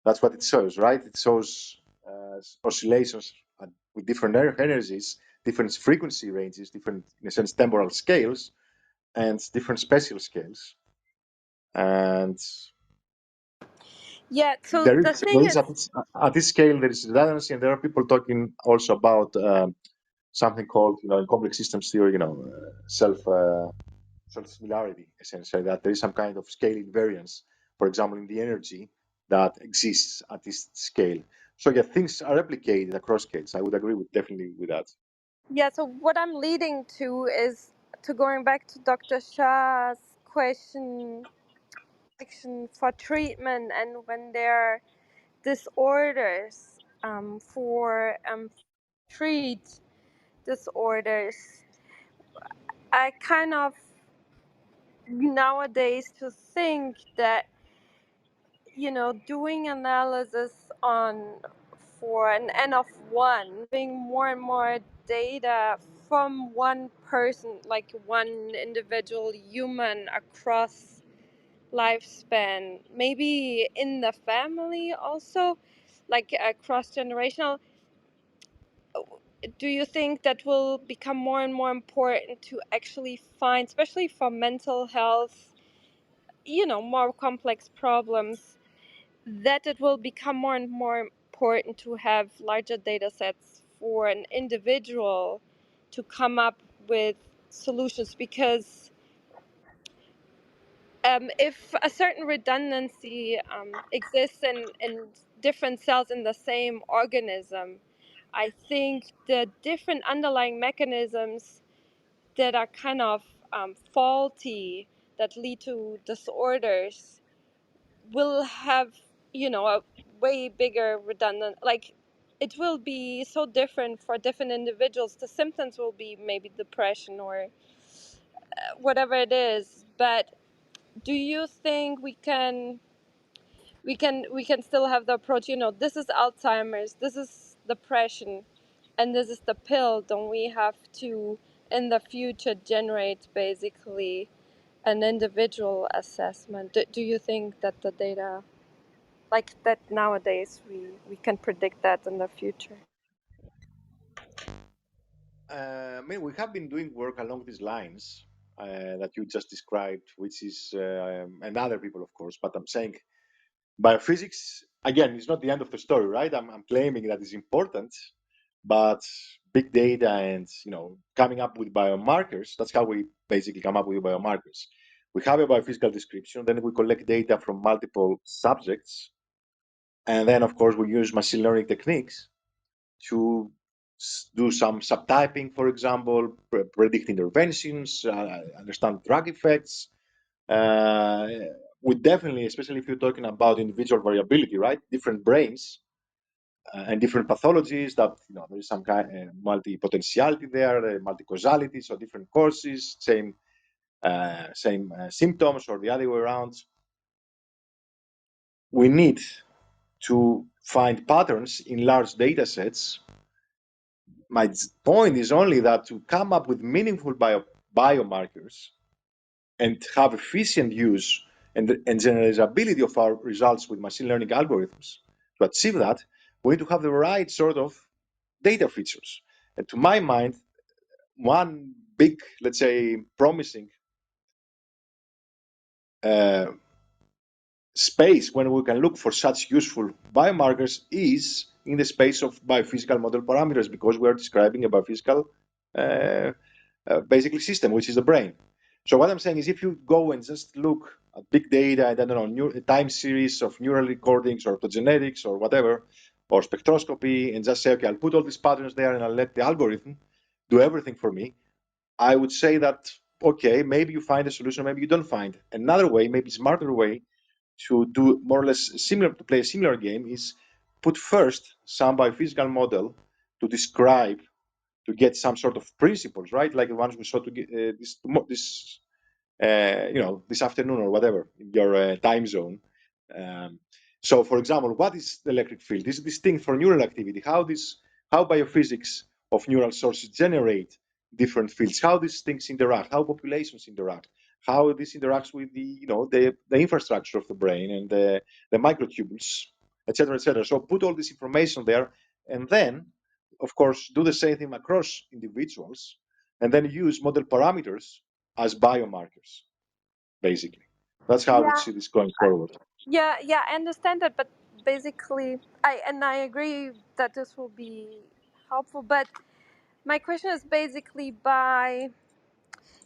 That's what it shows, right? It shows oscillations with different energies, different frequency ranges, different, in a sense, temporal scales, and different spatial scales. And Yeah, so there the is, thing is, at this scale, there is redundancy, and there are people talking also about something called, in complex systems theory, self-similarity, essentially, that there is some kind of scale invariance, for example, in the energy that exists at this scale. So yeah, things are replicated across scales. I would agree definitely with that. yeah, so what I'm leading to is to going back to Dr. Shah's question action for treatment and when there are disorders for treat disorders. I kind of nowadays to think that doing analysis on for an n of one, having more and more data from one person, like one individual human across lifespan, maybe in the family also, like cross generational. Do you think that will become more and more important to actually find, especially for mental health, more complex problems, that it will become more and more important to have larger data sets for an individual to come up with solutions? Because if a certain redundancy exists in different cells in the same organism, I think the different underlying mechanisms that are kind of faulty, that lead to disorders, will have a way bigger redundant, like it will be so different for different individuals. The symptoms will be maybe depression or whatever it is. But do you think we can still have the approach, this is Alzheimer's, this is depression, and this is the pill? Don't we have to in the future generate basically an individual assessment? Do you think that the data like that nowadays we can predict that in the future? I mean, we have been doing work along these lines that you just described, which is, and other people, of course, but I'm saying biophysics, again, is not the end of the story, right? I'm claiming that it's important, but big data and, coming up with biomarkers, that's how we basically come up with biomarkers. We have a biophysical description, then we collect data from multiple subjects, and then, of course, we use machine learning techniques to do some subtyping, for example, predict interventions, understand drug effects. Uh, we definitely, especially if you're talking about individual variability, right? Different brains and different pathologies that, there is some kind of multi-potentiality there, multi-causality, so different causes, same symptoms or the other way around. We need to find patterns in large data sets. My point is only that to come up with meaningful biomarkers and have efficient use and generalizability of our results with machine learning algorithms, to achieve that, we need to have the right sort of data features. And to my mind, one big, let's say, promising uh, space when we can look for such useful biomarkers is in the space of biophysical model parameters, because we are describing a biophysical uh, basically system, which is the brain. So what I'm saying is, if you go and just look at big data and, I don't know, time series of neural recordings or optogenetics or whatever, or spectroscopy, and just say, okay, I'll put all these patterns there and I'll let the algorithm do everything for me, I would say that, okay, maybe you find a solution, maybe you don't find. Another way, maybe smarter way to do more or less similar, to play a similar game, is put first some biophysical model to describe, to get some sort of principles, right? Like the ones we saw to get, this this afternoon or whatever in your time zone. Um, so, for example, what is the electric field? Is it distinct from neural activity? How biophysics of neural sources generate different fields? How these things interact? How populations interact? How this interacts with the infrastructure of the brain and the microtubules, etc., etc. So, put all this information there, and then, of course, do the same thing across individuals, and then use model parameters as biomarkers, basically. That's how I would Yeah, see this going I, forward. yeah, I understand that, but basically, I agree that this will be helpful. But my question is basically by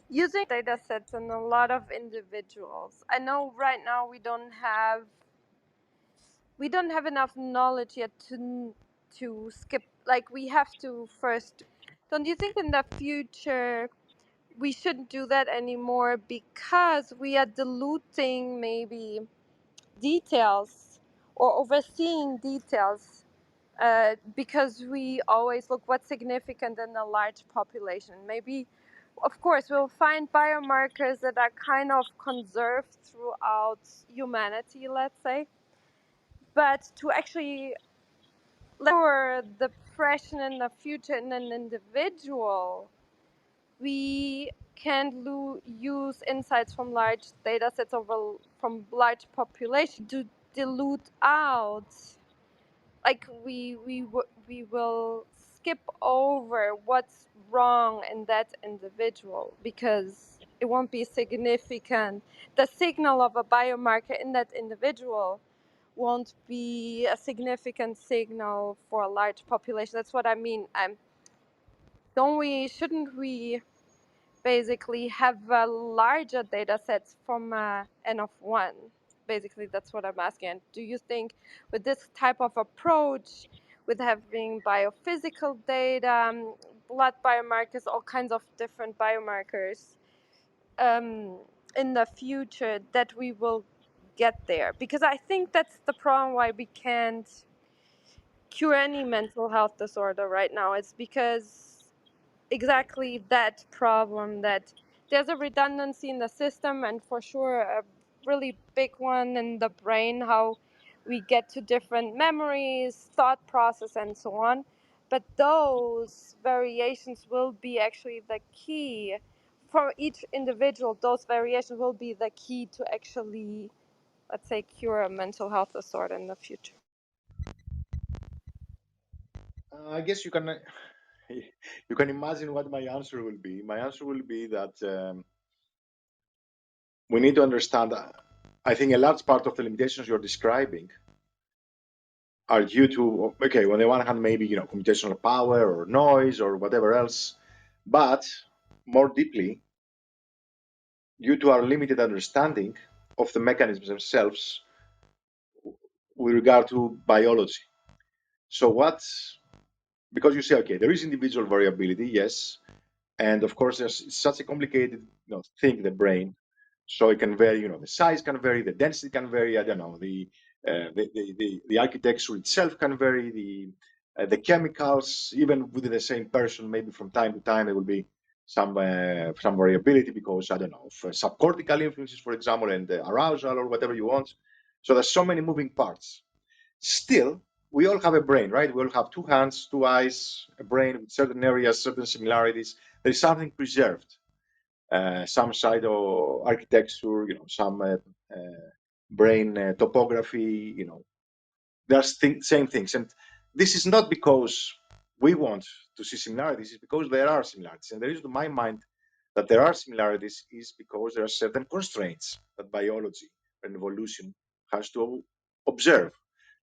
using data sets and a lot of individuals. I know right now we don't have enough knowledge yet to skip. Like we have to first. Don't you think in the future we shouldn't do that anymore because we are diluting maybe details or overseeing details, because we always look what's significant in a large population. Maybe, of course, we'll find biomarkers that are kind of conserved throughout humanity, let's say, but to actually lower the depression in the future in an individual, we can use insights from large data sets over from large population to dilute out, like we will skip over what's wrong in that individual because it won't be significant. The signal of a biomarker in that individual won't be a significant signal for a large population. That's what I mean. Shouldn't we basically have larger data sets from N of 1? Basically, that's what I'm asking. And do you think with this type of approach, with having biophysical data, blood biomarkers, all kinds of different biomarkers, um, in the future, that we will get there? Because I think that's the problem why we can't cure any mental health disorder right now. It's because exactly that problem, that there's a redundancy in the system, and for sure a really big one in the brain, how we get to different memories, thought process, and so on. But those variations will be actually the key for each individual. Those variations will be the key to actually, let's say, cure a mental health disorder in the future. I guess you can you can imagine what my answer will be. My answer will be that we need to understand. I think a large part of the limitations you're describing are due to, okay, on the one hand, maybe computational power or noise or whatever else, but more deeply due to our limited understanding of the mechanisms themselves with regard to biology. So because you say, okay, there is individual variability, yes, and of course there's such a complicated thing, the brain, so it can vary, the size can vary, the density can vary, I don't know, the architecture itself can vary, the chemicals, even within the same person, maybe from time to time there will be some variability because, I don't know, of subcortical influences, for example, and arousal or whatever you want. So there's so many moving parts. Still, we all have a brain, right? We all have two hands, two eyes, a brain with certain areas, certain similarities. There is something preserved, some cyto architecture, some brain topography, they're same things. And this is not because we want to see similarities, it's because there are similarities. And the reason to my mind that there are similarities is because there are certain constraints that biology and evolution has to observe,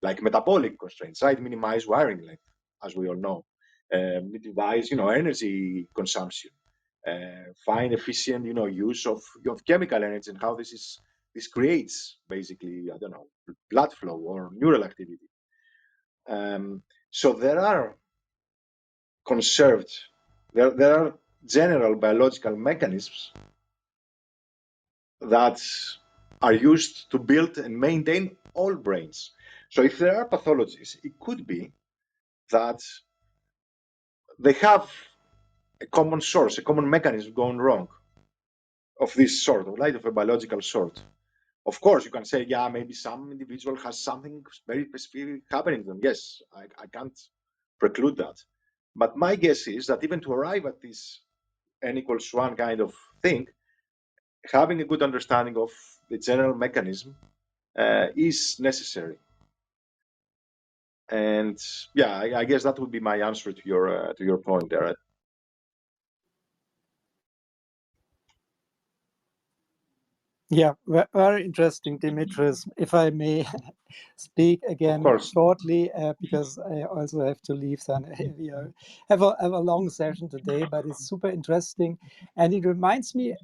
like metabolic constraints, right? Minimize wiring length, as we all know. Minimize, energy consumption. Find efficient, use of chemical energy and how this creates basically, I don't know, blood flow or neural activity. So there are conserved, there are general biological mechanisms that are used to build and maintain all brains. So if there are pathologies, it could be that they have a common source, a common mechanism going wrong of this sort, right, of a biological sort. Of course, you can say, yeah, maybe some individual has something very specific happening to them. Yes, I can't preclude that. But my guess is that even to arrive at this n=1 kind of thing, having a good understanding of the general mechanism is necessary. And yeah, I guess that would be my answer to your point there. Yeah, very interesting, Dimitris. If I may speak Of again course. shortly, because I also have to leave. Then we have a long session today, but it's super interesting, and it reminds me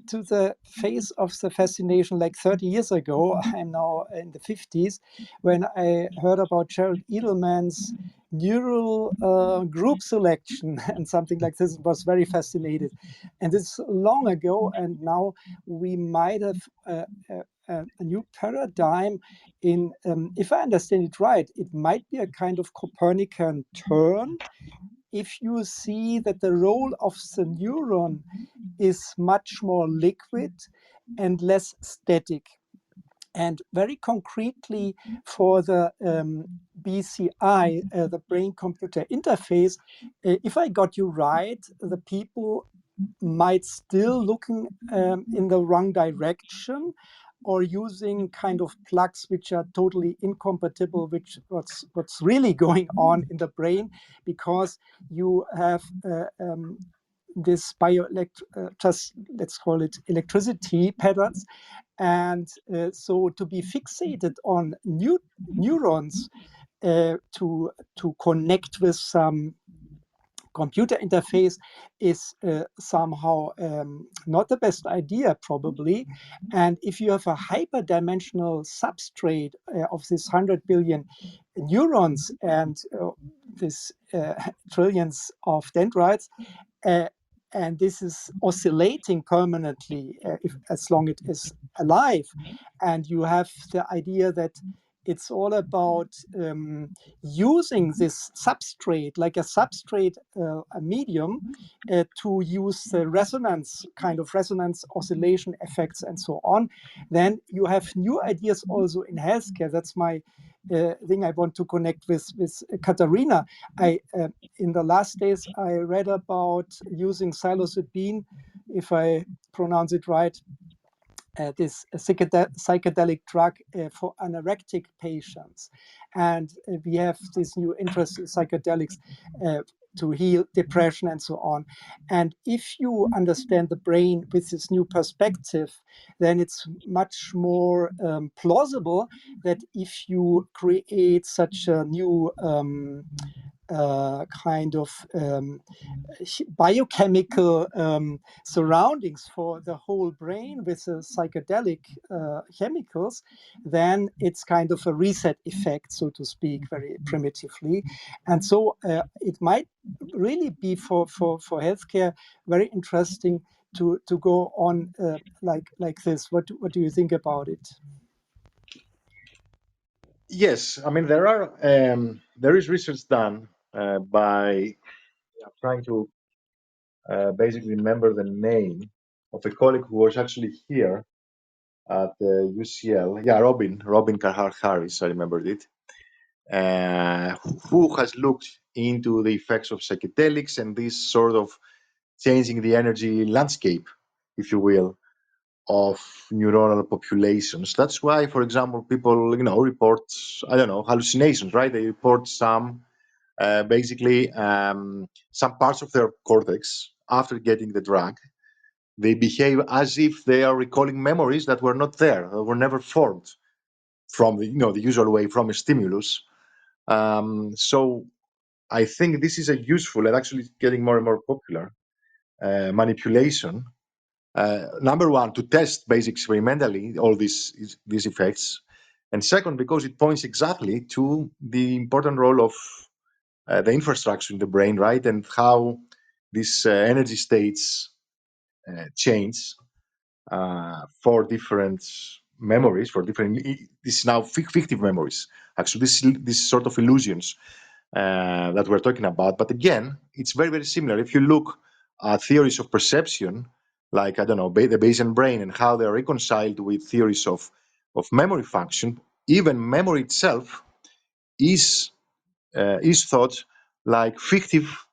to the phase of the fascination like 30 years ago. I'm now in the 50s when I heard about Gerald Edelman's neural group selection and something like this. Was very fascinated, and it's long ago, and now we might have a new paradigm in, if I understand it right, it might be a kind of Copernican turn if you see that the role of the neuron is much more liquid and less static. And very concretely for the BCI, the brain-computer interface, if I got you right, the people might still looking in the wrong direction, or using kind of plugs which are totally incompatible with what's really going on in the brain, because you have this just let's call it electricity patterns. And so to be fixated on neurons to connect with some computer interface is somehow not the best idea, probably. And if you have a hyperdimensional substrate of this 100 billion neurons and this trillions of dendrites, and this is oscillating permanently as long it is alive, and you have the idea that it's all about using this substrate, like a substrate, a medium, to use the resonance, kind of resonance oscillation effects and so on. Then you have new ideas also in healthcare. That's my thing I want to connect with Katharina. In the last days, I read about using psilocybin, if I pronounce it right, this psychedelic drug for anorectic patients. And we have this new interest in psychedelics to heal depression and so on. And if you understand the brain with this new perspective, then it's much more plausible that if you create such a new kind of biochemical surroundings for the whole brain with the psychedelic chemicals, then it's kind of a reset effect, so to speak, very primitively. And so it might really be for healthcare very interesting to go on like this. What do you think about it? Yes, I mean there is research done by I'm trying to basically remember the name of a colleague who was actually here at the UCL. Yeah, Robin Carhart Harris, I remembered it. Who has looked into the effects of psychedelics and this sort of changing the energy landscape, if you will, of neuronal populations. That's why, for example, people, report, I don't know, hallucinations, right? They report basically some parts of their cortex after getting the drug. They behave as if they are recalling memories that were not there, that were never formed from the usual way from a stimulus. So I think this is a useful and actually getting more and more popular manipulation. Number one, to test basic experimentally all these effects, and second, because it points exactly to the important role of the infrastructure in the brain, right, and how these energy states change for different memories, for different. This is now fictive memories. Actually, this sort of illusions that we're talking about. But again, it's very, very similar. If you look at theories of perception, like, I don't know, the Bayesian brain and how they're reconciled with theories of memory function, even memory itself is thought like fictive,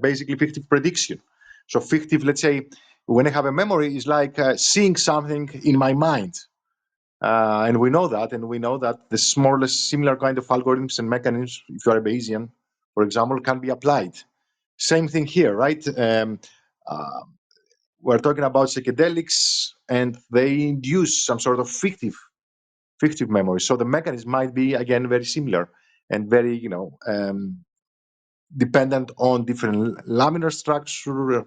basically fictive prediction. So fictive, let's say, when I have a memory, is like seeing something in my mind. And we know that the more or less similar kind of algorithms and mechanisms, if you are a Bayesian, for example, can be applied. Same thing here, right? Uh, we're talking about psychedelics, and they induce some sort of fictive memory. So the mechanism might be again very similar and very, dependent on different laminar structure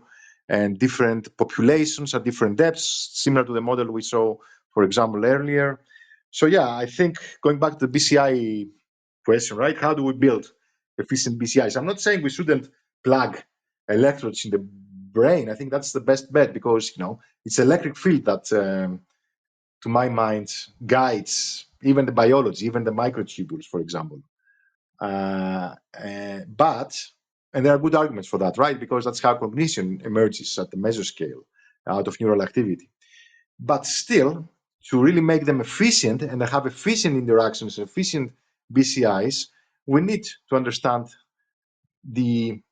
and different populations at different depths, similar to the model we saw, for example, earlier. So yeah, I think going back to the BCI question, right? How do we build efficient BCIs. I'm not saying we shouldn't plug electrodes in the brain. I think that's the best bet because it's electric field that, to my mind, guides even the biology, even the microtubules, for example. But there are good arguments for that, right? Because that's how cognition emerges at the mesoscale out of neural activity. But still, to really make them efficient and have efficient interactions, efficient BCIs, we need to understand the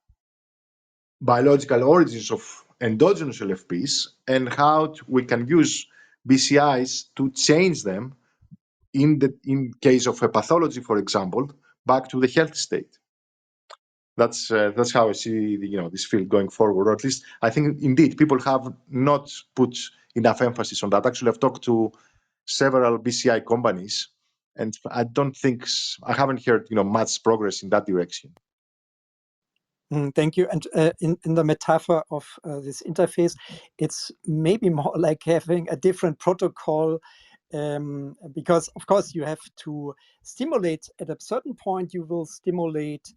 biological origins of endogenous LFPs and how we can use BCIs to change them in case of a pathology, for example, back to the healthy state. That's how I see this field going forward, or at least I think indeed people have not put enough emphasis on that. Actually, I've talked to several BCI companies, and I haven't heard much progress in that direction. Thank you. And in the metaphor of this interface, it's maybe more like having a different protocol, because of course you have to stimulate at a certain point. You will stimulate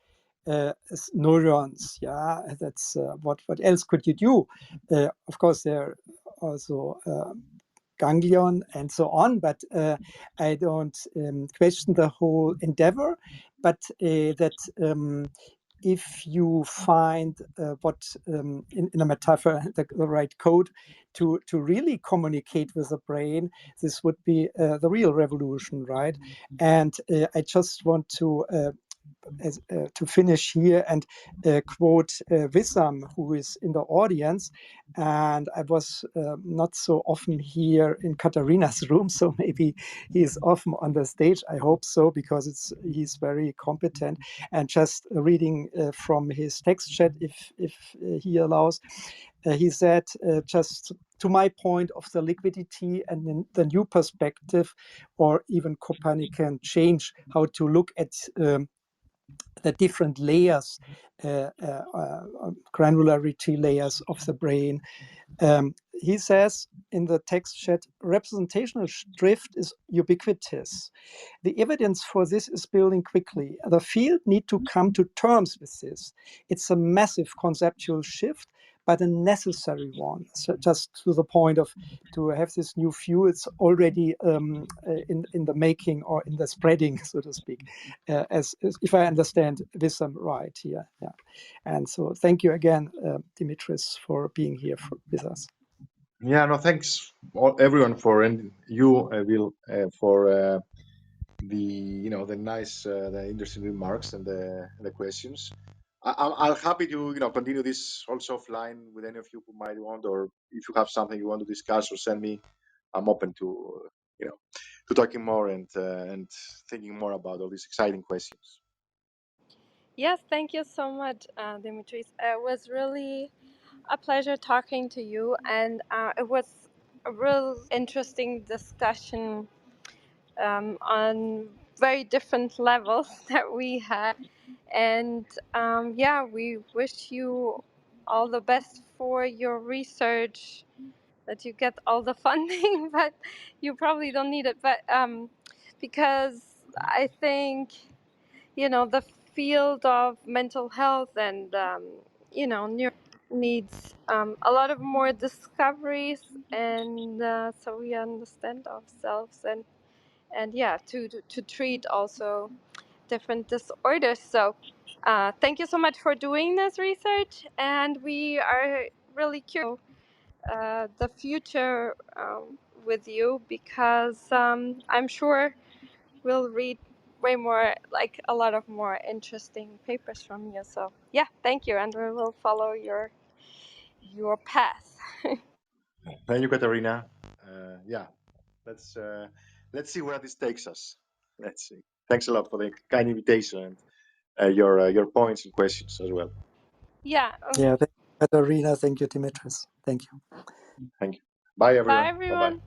neurons. Yeah, that's what else could you do? Of course, there are also ganglion and so on, but I don't question the whole endeavor, but that if you find what in a metaphor the right code to really communicate with the brain, this would be the real revolution, right? And I just want to finish here and quote Wissam, who is in the audience. And I was not so often here in Katharina's room, so maybe he's often on the stage. I hope so, because he's very competent. And just reading from his text chat, if he allows, he said, just to my point of the liquidity and the new perspective, or even Copernican change, how to look at the different layers, granularity layers of the brain. He says in the text chat, representational drift is ubiquitous. The evidence for this is building quickly. The field need to come to terms with this. It's a massive conceptual shift, but a necessary one. So just to the point of to have this new view, it's already in the making or in the spreading, so to speak, as if I understand Wissam right here. Yeah, and so thank you again, Dimitris, for being here with us. Yeah, no, thanks everyone and you, Will, for the nice, the interesting remarks and the questions. I'm happy to continue this also offline with any of you who might want, or if you have something you want to discuss or send me, I'm open to to talking more and thinking more about all these exciting questions. Yes, thank you so much, Dimitris. It was really a pleasure talking to you, and it was a real interesting discussion on very different levels that we had. And yeah, we wish you all the best for your research, that you get all the funding, but you probably don't need it. But because I think, the field of mental health and, neuro needs a lot of more discoveries, and so we understand ourselves, and yeah, to treat also different disorders. So thank you so much for doing this research, and we are really curious the future with you, because I'm sure we'll read way more, like a lot of more interesting papers from you. So yeah, thank you, and we will follow your path. Thank you, Katarina. Yeah, let's see where this takes us. Let's see. Thanks a lot for the kind invitation and your points and questions as well. Yeah. Yeah, thank you, Katarina. Thank you, Dimitris. Thank you. Thank you. Bye, Bye, everyone. Bye bye. everyone.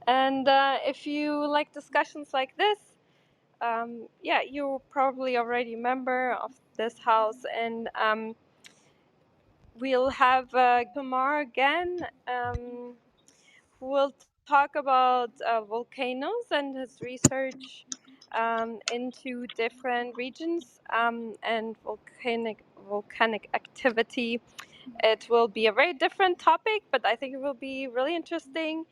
And if you like discussions like this, yeah, you're probably already a member of this house, and we'll have tomorrow again. We'll talk about volcanoes and his research into different regions and volcanic activity. It will be a very different topic, but I think it will be really interesting.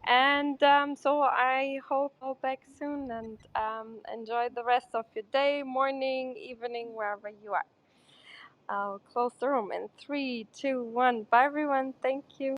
And so I hope you'll back soon and enjoy the rest of your day, morning, evening, wherever you are. I'll close the room in 3, 2, 1. Bye, everyone. Thank you.